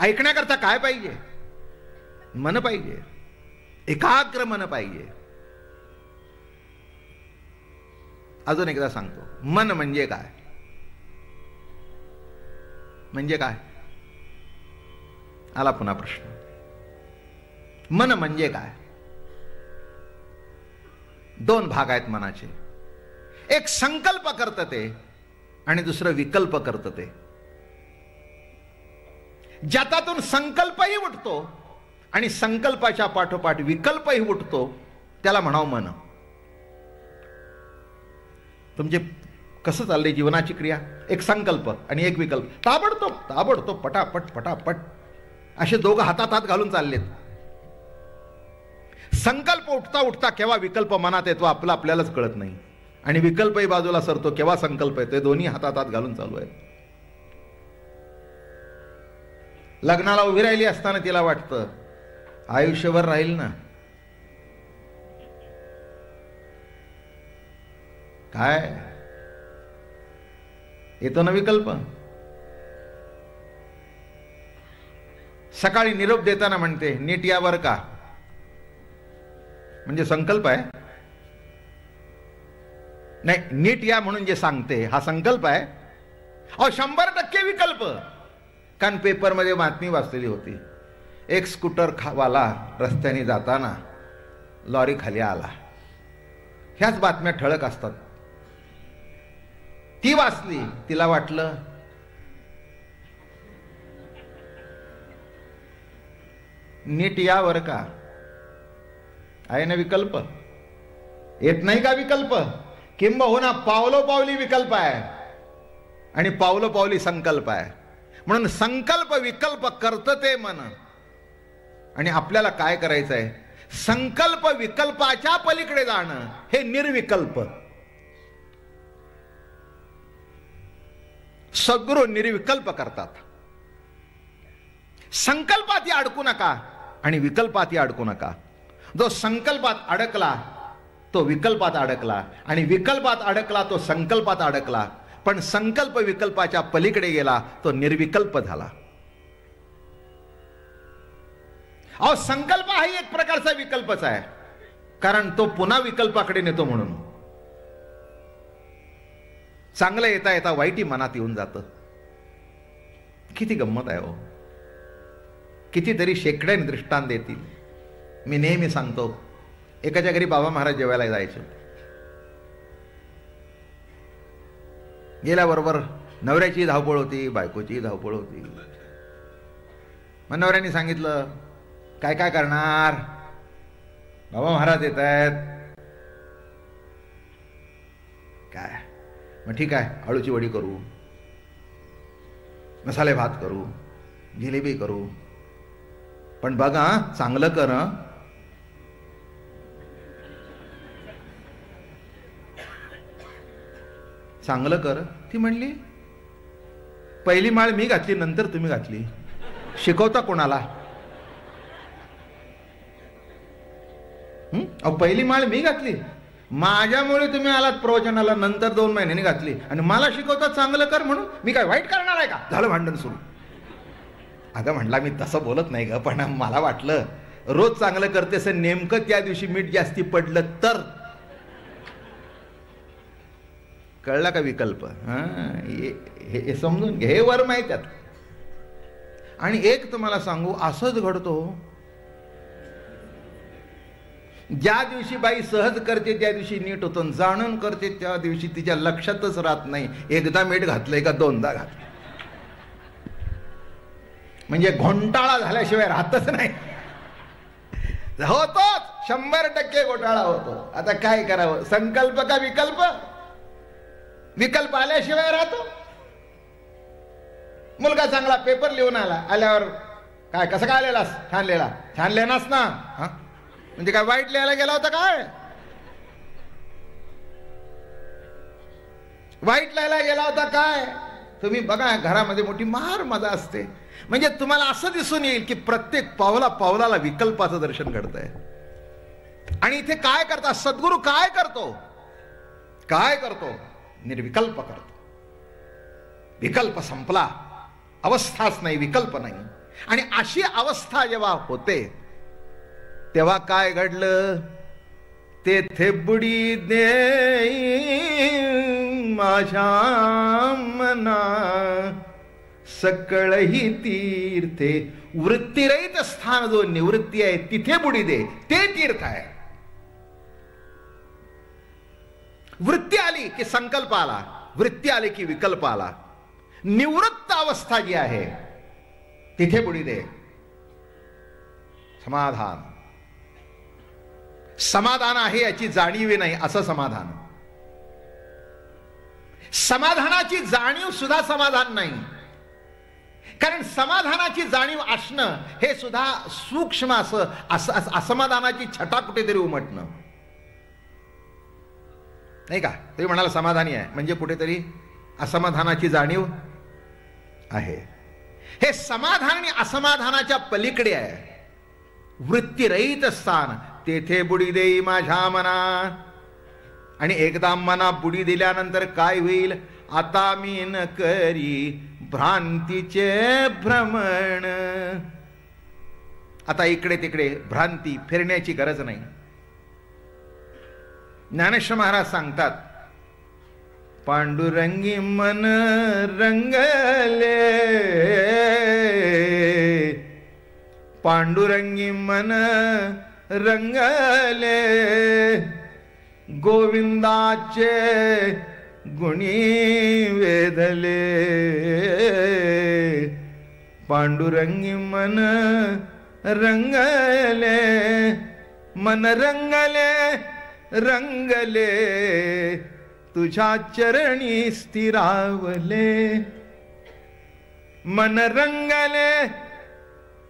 ऐकण्याकरता काय पाहिजे? मन पाहिजे, एकाग्र मन पाहिजे. अजून एकदा सांगतो, मन म्हणजे काय? म्हणजे काय? आला पुन्हा प्रश्न. मन म्हणजे काय? दोन भाग आहेत मनाचे. एक संकल्प करतं ते आणि दुसरं विकल्प करतं ते. ज्यातातून संकल्पही उठतो आणि संकल्पाच्या पाठोपाठ विकल्पही उठतो त्याला म्हणावं मन. तुमचे कसं चाललंय जीवनाची क्रिया? एक संकल्प आणि एक विकल्प. ताबडतोब ताबडतोब पटापट पटापट असे दोघं हातात हात घालून चाललेत. संकल्प उठता उठता केव्हा विकल्प मनात येतो आपल्यालाच कळत नाही, आणि विकल्पही बाजूला सरतो केव्हा संकल्प येतोय. दोन्ही हातात हात घालून चालू आहे. लग्नाला उभी राहिली असताना तिला वाटतं आयुष्यभर राहील ना. काय येतो ना विकल्प. सकाळी निरोप देताना म्हणते नीट या बर का, म्हणजे संकल्प आहे. नाही, नीट या म्हणून जे सांगते हा संकल्प आहे. अहो 100% विकल्प. कारण पेपरमध्ये बातमी वाचलेली होती, एक स्कूटर वाला रस्त्याने जाताना लॉरी खाली आला. ह्याच बातम्या ठळक असतात. ती वाचली, तिला वाटलं नीट या वर का. आहे ना विकल्प. येत नाही का विकल्प? किंबहुना पावलोपावली विकल्प आहे आणि पावलोपावली संकल्प आहे. म्हणून संकल्प विकल्प करतं ते मन. आणि आपल्याला काय करायचं आहे? संकल्प विकल्पाच्या पलीकडे जाणं, हे निर्विकल्प. सद्गुरू निर्विकल्प करतात. संकल्पात अडकू नका आणि विकल्पात अडकू नका. जो संकल्पात अडकला तो विकल्पात अडकला, आणि विकल्पात अडकला तो संकल्पात अडकला. पण संकल्प विकल्पाच्या पलीकडे गेला तो निर्विकल्प झाला. अहो संकल्प हा एक प्रकारचा विकल्पच आहे, कारण तो पुन्हा विकल्पाकडे नेतो. म्हणून चांगलं येता येता वाईटही मनात येऊन जातं. किती गंमत आहे हो. कितीतरी शेकड्याने दृष्टांत देतील. मी नेहमी सांगतो, एकाच्या घरी बाबा महाराज जेवायला जायचे. गेल्याबरोबर नवऱ्याची धावपळ होती, बायकोची धावपळ होती. मनोहरांनी सांगितलं, काय काय करणार, बाबा महाराज येत आहेत. काय, मग ठीक आहे, आळूची वडी करू, मसाले भात करू, जिलेबी करू, पण बघा चांगलं कर. चांगलं कर. ती म्हणली, पहिली माळ मी घातली, नंतर तुम्ही घातली, शिकवता कोणाला? पहिली माळ मी घातली, माझ्यामुळे तुम्ही आलात प्रवचनाला, नंतर 2 महिन्यांनी घातली, आणि मला शिकवता चांगलं कर म्हणून मी काय वाईट करणार आहे का? झालं भांडण सुरू. अगं म्हणला, मी तसं बोलत नाही ग, पण मला वाटलं रोज चांगलं करतेस, नेमकं त्या दिवशी मीठ जास्ती पडलं तर. कळला का विकल्प? हे समजून घे, हे वर माहित्यात. आणि एक तुम्हाला सांगू, असंच घडतो. ज्या दिवशी बाई सहज करते त्या दिवशी नीट होतं, जाणून करते त्या दिवशी तिच्या लक्षातच राहत नाही एकदा मीठ घातलंय का 2दा घातलं. म्हणजे घोंटाळा झाल्याशिवाय राहतच नाही. होतोच, 100% घोटाळा होतो. आता काय करावं? संकल्प का विकल्प? विकल्प आल्याशिवाय राहतो. मुलगा चांगला पेपर लिहून आल्यावर काय, कसं काय लिहिलास? छान लिहिला. छान लिहिनास ना? म्हणजे काय वाईट लिहायला गेला होता काय? वाईट लिहायला गेला होता काय? तुम्ही बघा, घरामध्ये मोठी मार मजा असते. म्हणजे तुम्हाला असं दिसून येईल की प्रत्येक पावलाला विकल्पाचं दर्शन घडतंय. आणि इथे काय करतात सद्गुरू? काय करतो? काय करतो? निर्विकल्प करतो. विकल्प संपला, अवस्थाच नाही, विकल्प नाही. आणि अशी अवस्था जेव्हा होते तेव्हा काय घडलं? तेथे बुडी दे माझ्या मना, सकळही तीर्थे. वृत्तीरहित स्थान जो निवृत्ती आहे तिथे बुडी दे, ते तीर्थ आहे. वृत्ती आली की संकल्प आला, वृत्ती आली की विकल्प आला. निवृत्त अवस्था जी आहे तिथे बुडी दे. समाधान. समाधान आहे याची जाणीव नाही असं समाधान. समाधानाची जाणीव सुद्धा समाधान नाही. कारण समाधानाची जाणीव असणं हे सुद्धा सूक्ष्म असं असमाधानाची छटा कुठेतरी उमटणं नाही का? तुम्ही म्हणाला समाधानी आहे म्हणजे कुठेतरी असमाधानाची जाणीव आहे. हे समाधान आणि असमाधानाच्या पलीकडे आहे. वृत्तीरहित स्थान तेथे बुडी देई माझ्या मना. आणि एकदा मना बुडी दिल्यानंतर काय होईल? आता मी न करी भ्रांतीचे भ्रमण. आता इकडे तिकडे भ्रांती फिरण्याची गरज नाही. ज्ञानेश्वर महाराज सांगतात, पांडुरंगी मन रंगले, पांडुरंगी मन रंगले, गोविंदाचे गुणी वेधले. पांडुरंगी मन रंगले, मन रंगले रंगले, तुझ्या चरणी स्थिरावले. मन रंगले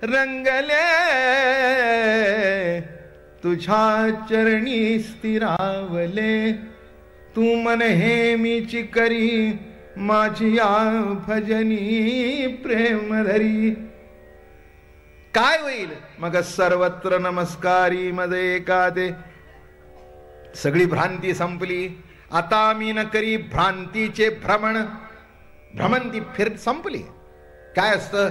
रंगले, तुझ्या चरणी स्थिरावले. तू मन हे मीची करी माझी या भजनी प्रेम धरी. काय होईल मग? सर्वत्र नमस्कारी मध्ये एकादे. सगळी भ्रांती संपली. आता मी न करी भ्रांतीचे भ्रमण. भ्रमंती फिर संपली. काय असतं?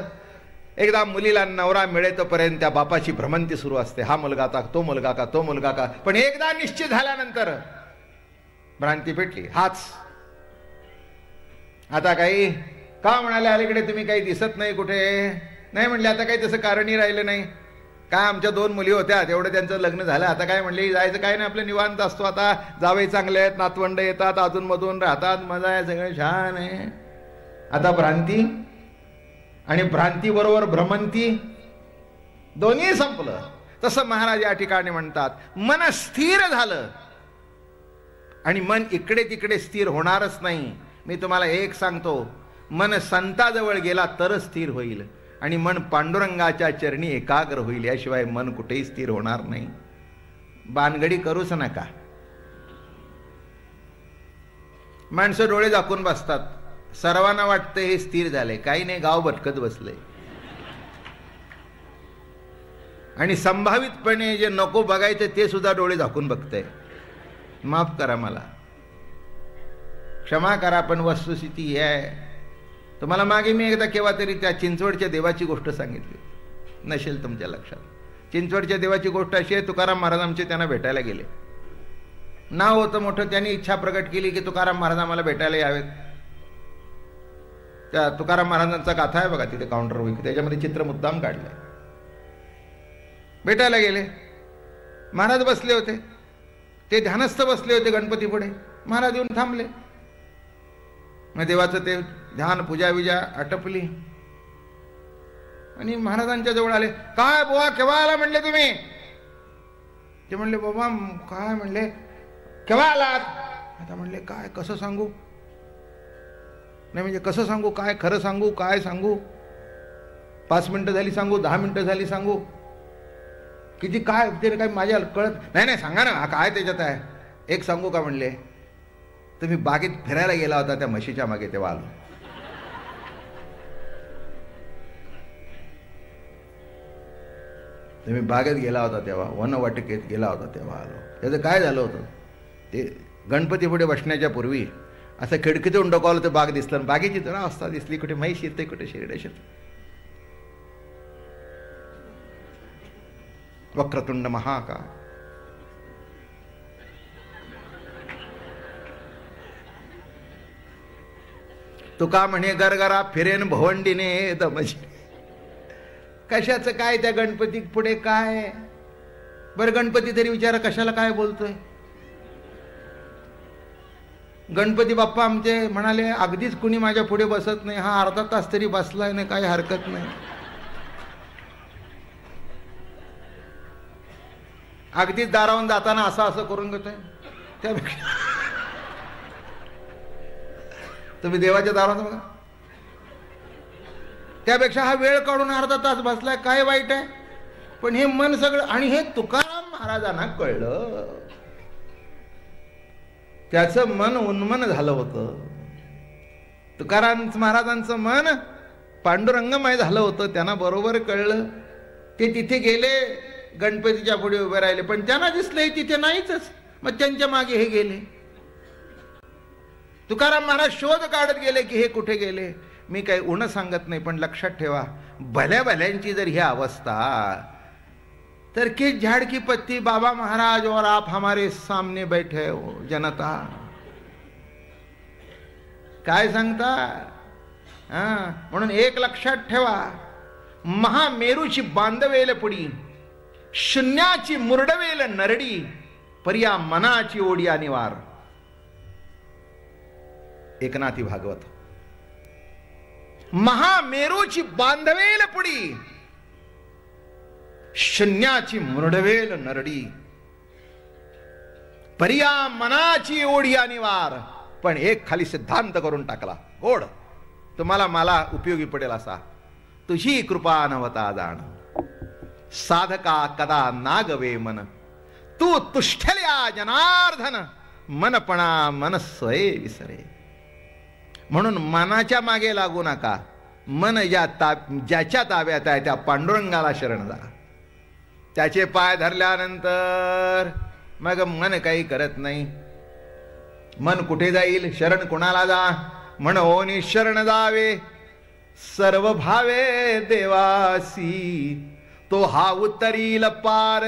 एकदा मुलीला नवरा मिळेतोपर्यंत त्या बापाची भ्रमंती सुरू असते. हा मुलगा का, तो मुलगा का, तो मुलगा का. पण एकदा निश्चित झाल्यानंतर भ्रांती पेटली. हाच. आता काही का म्हणाले अलीकडे तुम्ही काही दिसत नाही कुठे? नाही म्हणले आता काही तसं कारणही राहिलं नाही. काय आमच्या 2 मुली होत्या तेवढं त्यांचं लग्न झालं. आता काय म्हणले जायचं काय नाही, आपलं निवांत असतो. आता जावई चांगले आहेत, नातवंड येतात, अधूनमधून राहतात, मजा आहे, सगळं छान आहे. आता भ्रांती आणि भ्रांती बरोबर भ्रमंती दोन्ही संपलं. तसं महाराज या ठिकाणी म्हणतात मन स्थिर झालं. आणि मन इकडे तिकडे स्थिर होणारच नाही. मी तुम्हाला एक सांगतो, मन संताजवळ गेला तरच स्थिर होईल आणि मन पांडुरंगाच्या चरणी एकाग्र होईल. याशिवाय मन कुठेही स्थिर होणार नाही. बानगडी करूच नका. माणसं डोळे झाकून बसतात, सर्वांना वाटतं हे स्थिर झाले, काही नाही, गाव भटकत बसले. आणि संभावितपणे जे नको बघायचे ते सुद्धा डोळे झाकून बघतंय. माफ करा, मला क्षमा करा, पण वस्तुस्थिती ही आहे. तुम्हाला मागे मी एकदा केव्हा तरी त्या चिंचवडच्या देवाची गोष्ट सांगितली, नसेल तुमच्या लक्षात. चिंचवडच्या देवाची गोष्ट अशी आहे, तुकाराम महाराज आमचे त्यांना भेटायला गेले. नाव होतं मोठं. त्यांनी इच्छा प्रकट केली की तुकाराम महाराज आम्हाला भेटायला यावेत. त्या तुकाराम महाराजांचा गाथा आहे बघा तिथे काउंटरवर, त्याच्यामध्ये चित्र मुद्दाम काढलंय. भेटायला गेले. महाराज बसले होते, ते ध्यानस्थ बसले होते गणपती पुढे. महाराज येऊन थांबले. मग देवाचं ते ध्यान पूजा विजा आटपली आणि महाराजांच्या जवळ आले. काय बुवा, केव्हा आला म्हणले तुम्ही? ते म्हणले बाबा काय म्हणले, केव्हा आलात? आता म्हणले काय कसं सांगू, नाही म्हणजे कसं सांगू, काय खरं सांगू, काय सांगू, 5 मिनिटं झाली सांगू, 10 मिनिटं झाली सांगू, किती काय ते काय माझ्या कळत नाही. नाही सांगा ना, काय त्याच्यात आहे. एक सांगू का म्हणले, तुम्ही बागेत फिरायला गेला होता त्या म्हशीच्या मागे, तेव्हा आलो. तुम्ही बागेत गेला होता तेव्हा, वनवाटिकेत गेला होता तेव्हा आलो. त्याचं काय झालं होतं, ते गणपती पुढे बसण्याच्या पूर्वी असं खिडकीतून डोकावलं तर बाग दिसलं, बागेची जरा अवस्था दिसली, कुठे म्हैस येते, कुठे शिरडे शेत. वक्रतुंड महाकाय, तुका म्हणे गरगरा फिरेन भवंडीने दमजी. कशाचं काय त्या गणपती पुढे काय. बरं गणपती तरी विचारा कशाला काय बोलतोय. गणपती बाप्पा आमचे म्हणाले अगदीच कुणी माझ्या पुढे बसत नाही, हा अर्धा तास तरी बसलाय ना, काही हरकत नाही. अगदीच दारावून जाताना असं असं करून घेतोय. त्यापेक्षा तुम्ही देवाच्या दारात बघा, त्यापेक्षा हा वेळ काढून अर्धा तास बसलाय, काय वाईट आहे. पण हे मन सगळं, आणि हे तुकाराम महाराजांना कळलं. त्याचं मन उन्मन झालं होतं. तुकाराम महाराजांचं मन पांडुरंगमय झालं होतं. त्यांना बरोबर कळलं. ते तिथे गेले, गणपतीच्या पुढे उभे राहिले, पण त्यांना दिसले तिथे नाहीच. मग त्यांच्या मागे हे गेले. तुकाराम महाराज शोध काढत गेले की हे कुठे गेले. मी काही उणं सांगत नाही, पण लक्षात ठेवा, भल्या भल्यांची जर ही अवस्था, तर किस झाड़ की पत्ती बाबा महाराज और आप हमारे सामने बैठे हो जनता. काय सांगता. म्हणून एक लक्षात ठेवा, महामेरूची बांधवेल पुडी, शून्याची मुरडवेल नरडी, पर्या मनाची ओढिया निवार. एकनाथी भागवत. महामेरूची बांधवेल पुडी, शून्याची मुरडवेल नरडी, पर्या मनाची ओढिया निवार. पण एक खाली सिद्धांत करून टाकला, गोड, तुम्हाला मला उपयोगी पडेल असा. तुझी कृपा नवता जाण, साधका कदा नागवे मन, तू तुष्ठल्या जनार्दन, मनपणा मनस्वये विसरे. म्हणून मनाच्या मागे लागू नका. मन ज्याच्या ताब्यात आहे त्या पांडुरंगाला शरण जा. त्याचे पाय धरल्यानंतर मग मन काही करत नाही. मन कुठे जाईल, शरण कुणाला जा. म्हणून शरण जावे सर्व भावे देवासी, तो हा उतरील पार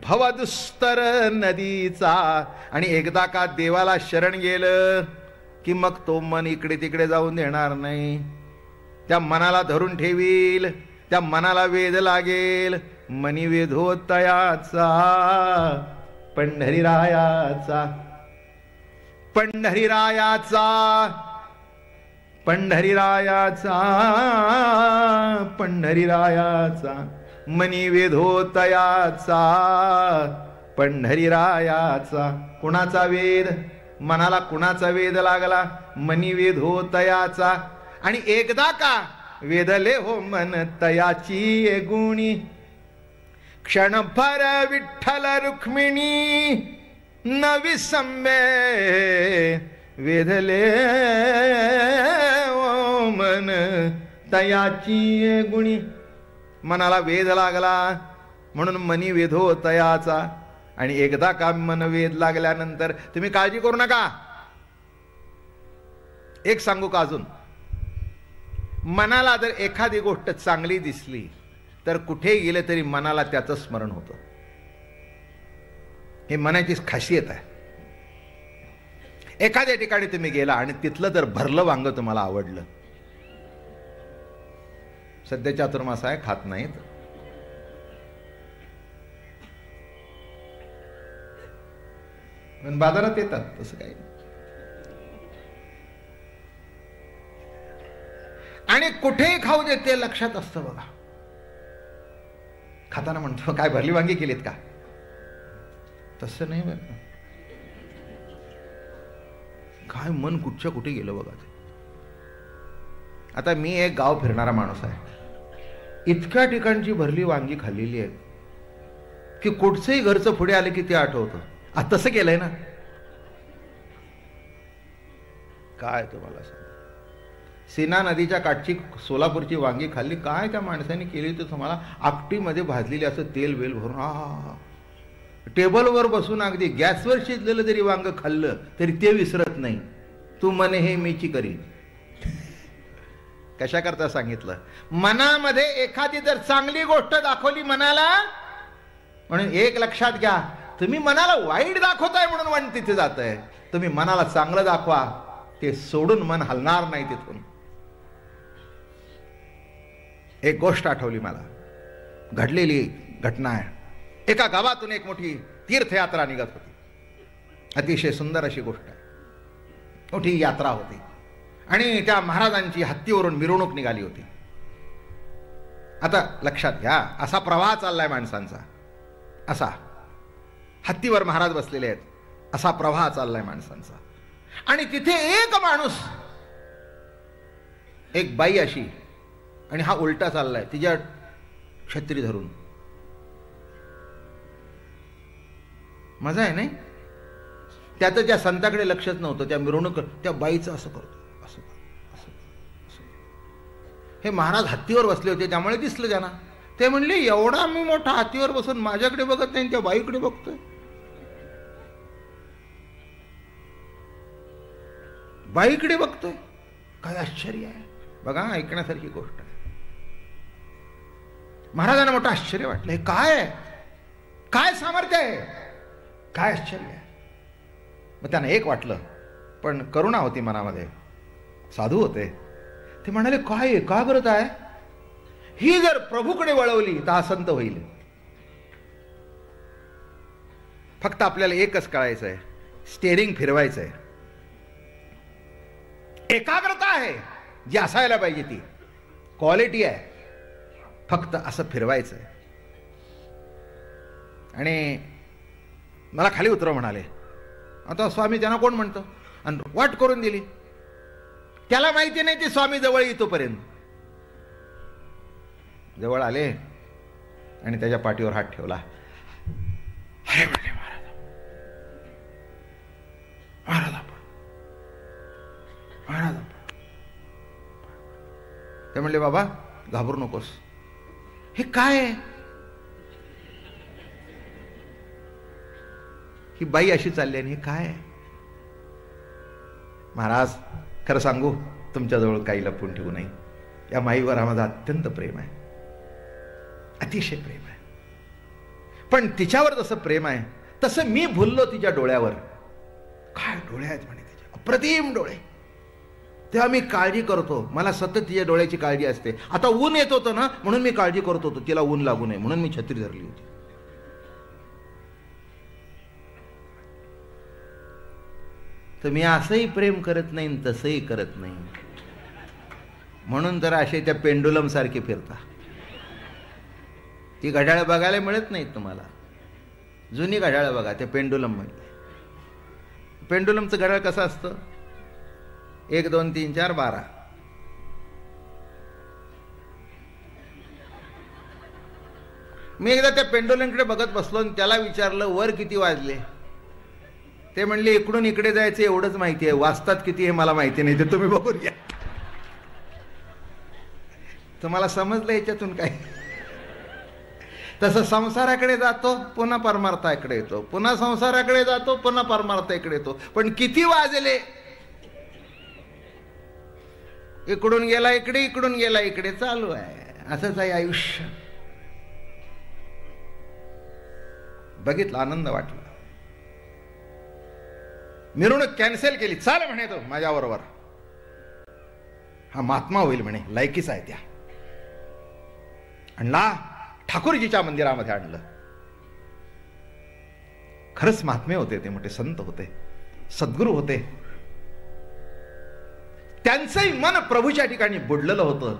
भवदुस्तर नदीचा. आणि एकदा का देवाला शरण गेलं की मग तो मन इकडे तिकडे जाऊन देणार नाही. त्या मनाला धरून ठेवील, त्या मनाला वेध लागेल. मनी वेधोतयाचा पंढरीरायाचा, पंढरीरायाचा, पंढरीरायाचा, पंढरीरायाचा. मनी वेधोतयाचा पंढरीरायाचा. कुणाचा वेध? मनाला कुणाचा वेध लागला? मनी वेधोतयाचा. आणि एकदा का वेधले हो मन तयाची गुणी. क्षणभर विठ्ठल रुक्मिणी न विसंबे वेधले ओ मन तयाची गुणी. मनाला वेध लागला म्हणून मनी वेधो तयाचा. आणि एकदा का मन वेध लागल्यानंतर तुम्ही काळजी करू नका. एक सांगू का अजून? मनाला जर एखादी गोष्ट चांगली दिसली तर कुठे गेले तरी मनाला त्याचं स्मरण होतं. हे मनाची खासियत आहे. एखाद्या ठिकाणी तुम्ही गेला आणि तिथलं जर भरलं वांग तुम्हाला आवडलं, सध्या चातुर्मास आहे, खात नाहीत, पण बाजारात येतात, तसं काही नाही. आणि कुठेही खाऊ देत ते लक्षात असतं बघा. खाताना म्हणतो काय भरली वांगी केलीत का? तसं नाही बरं. काय मन कुठच्या कुठे गेलं बघा ते. आता मी एक गाव फिरणारा माणूस आहे. इतक्या ठिकाणची भरली वांगी खाल्लेली आहेत की कुठचंही घरचं पुढे आले की ते आठवतं. आता तसं केलंय ना. काय तुम्हाला सांग, सीना नदीच्या काठची सोलापूरची वांगी खाल्ली. काय त्या माणसाने केली तर तुम्हाला आपटीमध्ये भाजलेली असं तेल बेल भरून. हा टेबलवर बसून अगदी गॅसवर शिजलेलं जरी वांग खाल्लं तरी ते विसरत नाही. तू मने हे मीची करी. कशा करता सांगितलं? मनामध्ये एखादी जर चांगली गोष्ट दाखवली मनाला, म्हणून एक लक्षात घ्या, तुम्ही मनाला वाईट दाखवताय म्हणून मन तिथे जात आहे. तुम्ही मनाला चांगलं दाखवा, ते सोडून मन हलणार नाही तिथून. एक गोष्ट आठवली मला, घडलेली घटना आहे. एका गावातून एक मोठी तीर्थयात्रा निघत होती. अतिशय सुंदर अशी गोष्ट आहे. मोठी यात्रा होती आणि त्या महाराजांची हत्तीवरून मिरवणूक निघाली होती. आता लक्षात घ्या, असा प्रवाह चाललाय माणसांचा. असा हत्तीवर महाराज बसलेले आहेत, असा प्रवाह चाललाय माणसांचा. आणि तिथे एक माणूस, एक बाई अशी, आणि हा उलटा चाललाय तिच्या छत्री धरून. मजा आहे नाही? त्याचं त्या संताकडे लक्षच नव्हतं. त्या मिरवणूक त्या बाईचं असं करतो, असं असं. हे महाराज हत्तीवर बसले होते त्यामुळे दिसलं त्यांना. ते म्हणले एवढा मी मोठा हत्तीवर बसून माझ्याकडे बघत नाही, त्या बाईकडे बघतोय. बाईकडे बघतोय, काय आश्चर्य आहे बघा. ऐकण्यासारखी गोष्ट आहे. महाराजांना मोठं आश्चर्य वाटलं. हे काय आहे? काय सामर्थ्य आहे? काय आश्चर्य आहे? मग त्यांना एक वाटलं, पण करुणा होती मनामध्ये. साधू होते. ते म्हणाले काय का करत आहे? ही जर प्रभूकडे वळवली तर हा संत होईल. फक्त आपल्याला एकच कळायचं आहे, स्टेरिंग फिरवायचं आहे. एकाग्रता आहे जी असायला पाहिजे, ती क्वालिटी आहे. फक्त असं फिरवायचं आहे. आणि मला खाली उतरव म्हणाले. आता स्वामी त्यांना कोण म्हणतो? आणि वाट करून दिली. त्याला माहिती नाही ते स्वामी जवळ येतोपर्यंत. जवळ आले आणि त्याच्या पाठीवर हात ठेवला. अरे म्हणे महाराज, महाराज महाराज. ते म्हणले बाबा घाबरू नकोस. हे काय आहे? ही बाई अशी चालली आणि हे काय आहे? महाराज खरं सांगू, तुमच्याजवळ काही लपवून ठेवू नये. या माईवर माझं अत्यंत प्रेम आहे, अतिशय प्रेम आहे. पण तिच्यावर जसं प्रेम आहे तसं मी भुललो तिच्या डोळ्यावर. काय डोळे आहेत म्हणे तिचे, अप्रतिम डोळे. तेव्हा मी काळजी करतो, मला सतत तिच्या डोळ्याची काळजी असते. आता ऊन येत होतं ना, म्हणून मी काळजी करत होतो तिला ऊन लागू नये, म्हणून मी छत्री धरली होती. तर मी असंही प्रेम करत नाही तसंही करत नाही, म्हणून तर असे त्या पेंडुलम सारखे फिरता. ती घड्याळ बघायला मिळत नाहीत तुम्हाला. जुनी घड्याळ बघा, ते पेंडुलम मध्ये. पेंडुलमचं घड्याळ कसं असतं? 1 2 3 4 12. मी एकदा त्या पेंडुलमकडे बघत बसलो आणि त्याला विचारलं वर किती वाजले. ते म्हणले इकडून इकडे जायचं एवढंच माहिती आहे, वाजतात किती हे मला माहिती नाही, ते तुम्ही बघून घ्या. तुम्हाला समजलं याच्यातून काय? तसं संसाराकडे जातो पुन्हा परमार्थाकडे येतो, पुन्हा संसाराकडे जातो पुन्हा परमार्थाकडे येतो. पण किती वाजले? इकडून गेला इकडे, इकडून गेला इकडे, चालू आहे. असंच आहे आयुष्य. बघितलं, आनंद वाटला. मिरवणूक कॅन्सल केली. चाल म्हणे तो माझ्याबरोबर. हा महात्मा होईल म्हणे, लायकीच आहे त्या. आणला, ठाकूरजीच्या मंदिरामध्ये आणलं. खरंच महात्मे होते ते, मोठे संत होते, सद्गुरू होते. त्यांचंही मन प्रभूच्या ठिकाणी बुडलेलं होतं.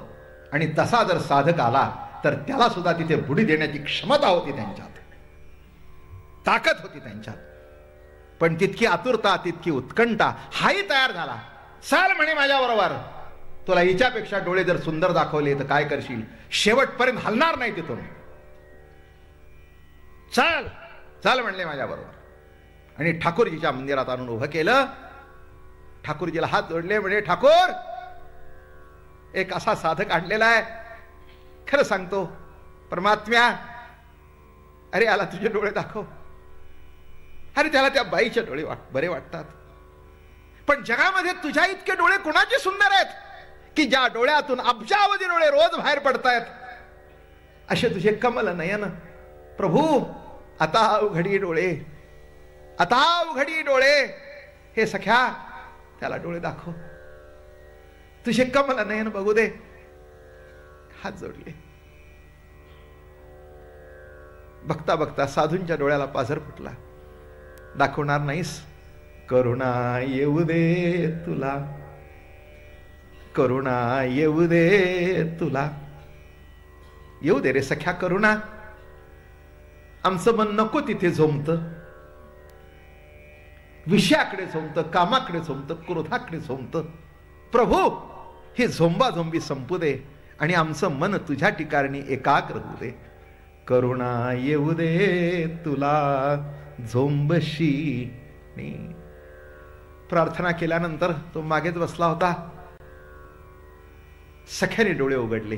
आणि तसा जर साधक आला तर त्याला सुद्धा तिथे बुडी देण्याची क्षमता होती त्यांच्यात, ताकद होती त्यांच्यात. पण तितकी आतुरता, तितकी उत्कंठा. हाही तयार झाला. चाल म्हणे माझ्याबरोबर. तुला हिच्यापेक्षा डोळे जर सुंदर दाखवले तर काय करशील? शेवटपर्यंत हलणार नाही तिथून. चाल चाल म्हणले माझ्याबरोबर. आणि ठाकूरजीच्या मंदिरात आणून उभं केलं. ठाकूरजीला हात जोडले. म्हणे ठाकूर, एक असा साधक आणलेला आहे, खरं सांगतो परमात्म्या, अरे आला तुझे डोळे दाखव. अरे त्याला त्या बाईचे डोळे बरे वाटतात. पण जगामध्ये तुझ्या इतके डोळे कोणाचे सुंदर आहेत की ज्या डोळ्यातून अब्जावधी डोळे रोज बाहेर पडतायत, असे तुझे कमल नयन प्रभू. आता उघडी डोळे, आता उघडी डोळे. हे सख्या, त्याला डोळे दाखव, तुझे कमल नयन बघू दे. हात जोडले. बघता बघता साधूंच्या डोळ्याला पाझर फुटला. दाखवणार नाहीस? करुणा येऊ दे तुला, करुणा येऊ दे तुला. येऊ दे रे सख्या करुणा. आमचं मन नको तिथे झोमत, विषयाकडे झोमत, कामाकडे झोमत, क्रोधाकडे झोमत. प्रभू, हे झोंबाझोंबी संपू दे आणि आमचं मन तुझ्या ठिकाणी एकाग्र होऊ दे. करुणा येऊ दे तुला झोंबशी. प्रार्थना केल्यानंतर तो मागेच बसला होता. सख्याने डोळे उघडले.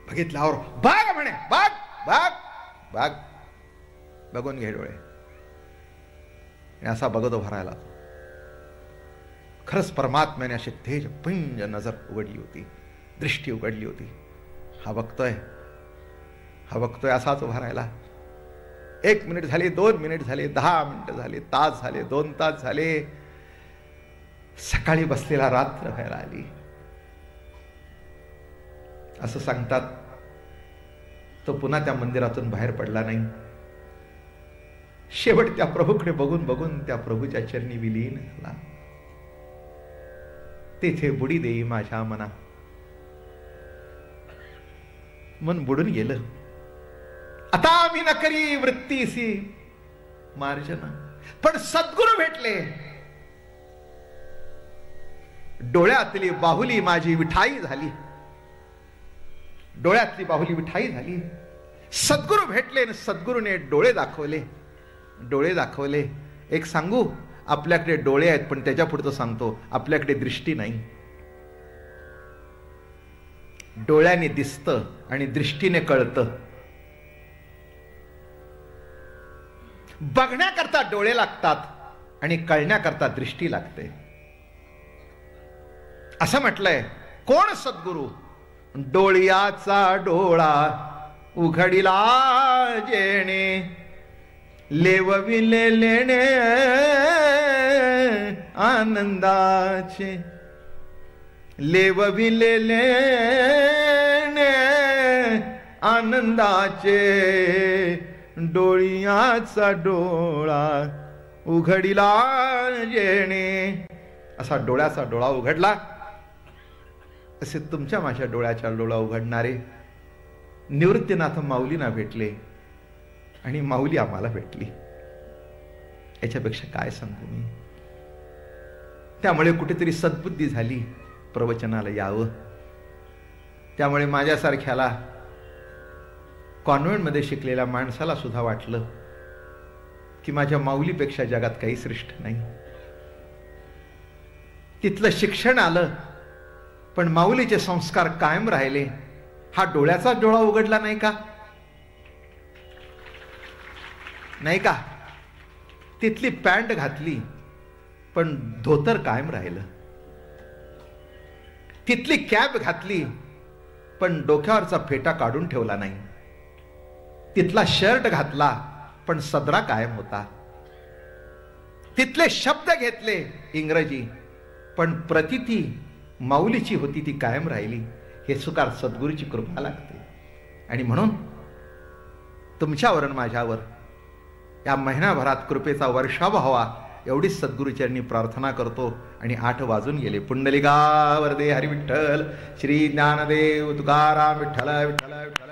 बघितल्यावर बाग म्हणे, बाग बाग बाग. बघून घे डोळे. असा बघत उभा राहिला. खरंच परमात्म्याने अशी तेज पुंज नजर उघडली होती, दृष्टी उघडली होती. हा बघतोय, हा बघतोय, असाच उभा राहिला. 1 मिनिट झाली, 2 मिनिट झाले, 10 मिनिटं झाली, तास झाले, 2 तास झाले. सकाळी बसलेला रात्र व्हायला आली. असं सांगतात. तो पुन्हा त्या मंदिरातून बाहेर पडला नाही. शेवट त्या प्रभूकडे बघून बघून त्या प्रभूच्या चरणी विलीन झाला. तेथे बुडी देई माझ्या मना. मन बुडून गेलं. आता मी न करी वृत्तीसी मार्जन. पण सद्गुरू भेटले. डोळ्यातली बाहुली माझी विठाई झाली. डोळ्यातली बाहुली विठाई झाली. सद्गुरू भेटले आणि सद्गुरूने डोळे दाखवले. डोळे दाखवले. एक सांगू, आपल्याकडे डोळे आहेत पण त्याच्या पुढचं सांगतो, आपल्याकडे दृष्टी नाही. डोळ्याने दिसतं आणि दृष्टीने कळतं. बघण्याकरता डोळे लागतात आणि कळण्याकरता दृष्टी लागते. असं म्हटलंय. कोण सद्गुरू? डोळ्याचा डोळा उघडिला जेणे, लेवविले लेणे आनंदाचे, लेवविले लेणे आनंदाचे. डोळ्याचा डोळा उघडिला जेणे. असा डोळ्याचा डोळा उघडला. असे तुमच्या माझ्या डोळ्याच्या डोळा उघडणारे निवृत्तीनाथ माऊलींना भेटले आणि माऊली आम्हाला भेटली. याच्यापेक्षा काय सांगू मी. त्यामुळे कुठेतरी सद्बुद्धी झाली, प्रवचनाला यावं. त्यामुळे माझ्यासारख्याला कॉन्व्हेंटमध्ये शिकलेल्या माणसाला सुद्धा वाटलं की माझ्या माऊलीपेक्षा जगात काही श्रेष्ठ नाही. तिथलं शिक्षण आलं पण माऊलीचे संस्कार कायम राहिले. हा डोळ्याचा डोळा उघडला नाही का? नाही का? तिथली पॅन्ट घातली पण धोतर कायम राहिलं. तिथली कॅप घातली पण डोक्यावरचा फेटा काढून ठेवला नाही. तिथला शर्ट घातला पण सदरा कायम होता. तिथले शब्द घेतले इंग्रजी पण प्रतिती माऊलीची होती ती कायम राहिली. हे सुकार सद्गुरूची कृपा लागते. आणि म्हणून तुमच्यावर माझ्यावर या महिनाभरात कृपेचा वर्षाव व्हावा एवढीच सद्गुरूचरणी प्रार्थना करतो. आणि 8 वाजून गेले. पुंडलिका वरदे हरी विठ्ठल, श्री ज्ञानदेव तुकाराम विठ्ठल विठ्ठल विठ्ठल.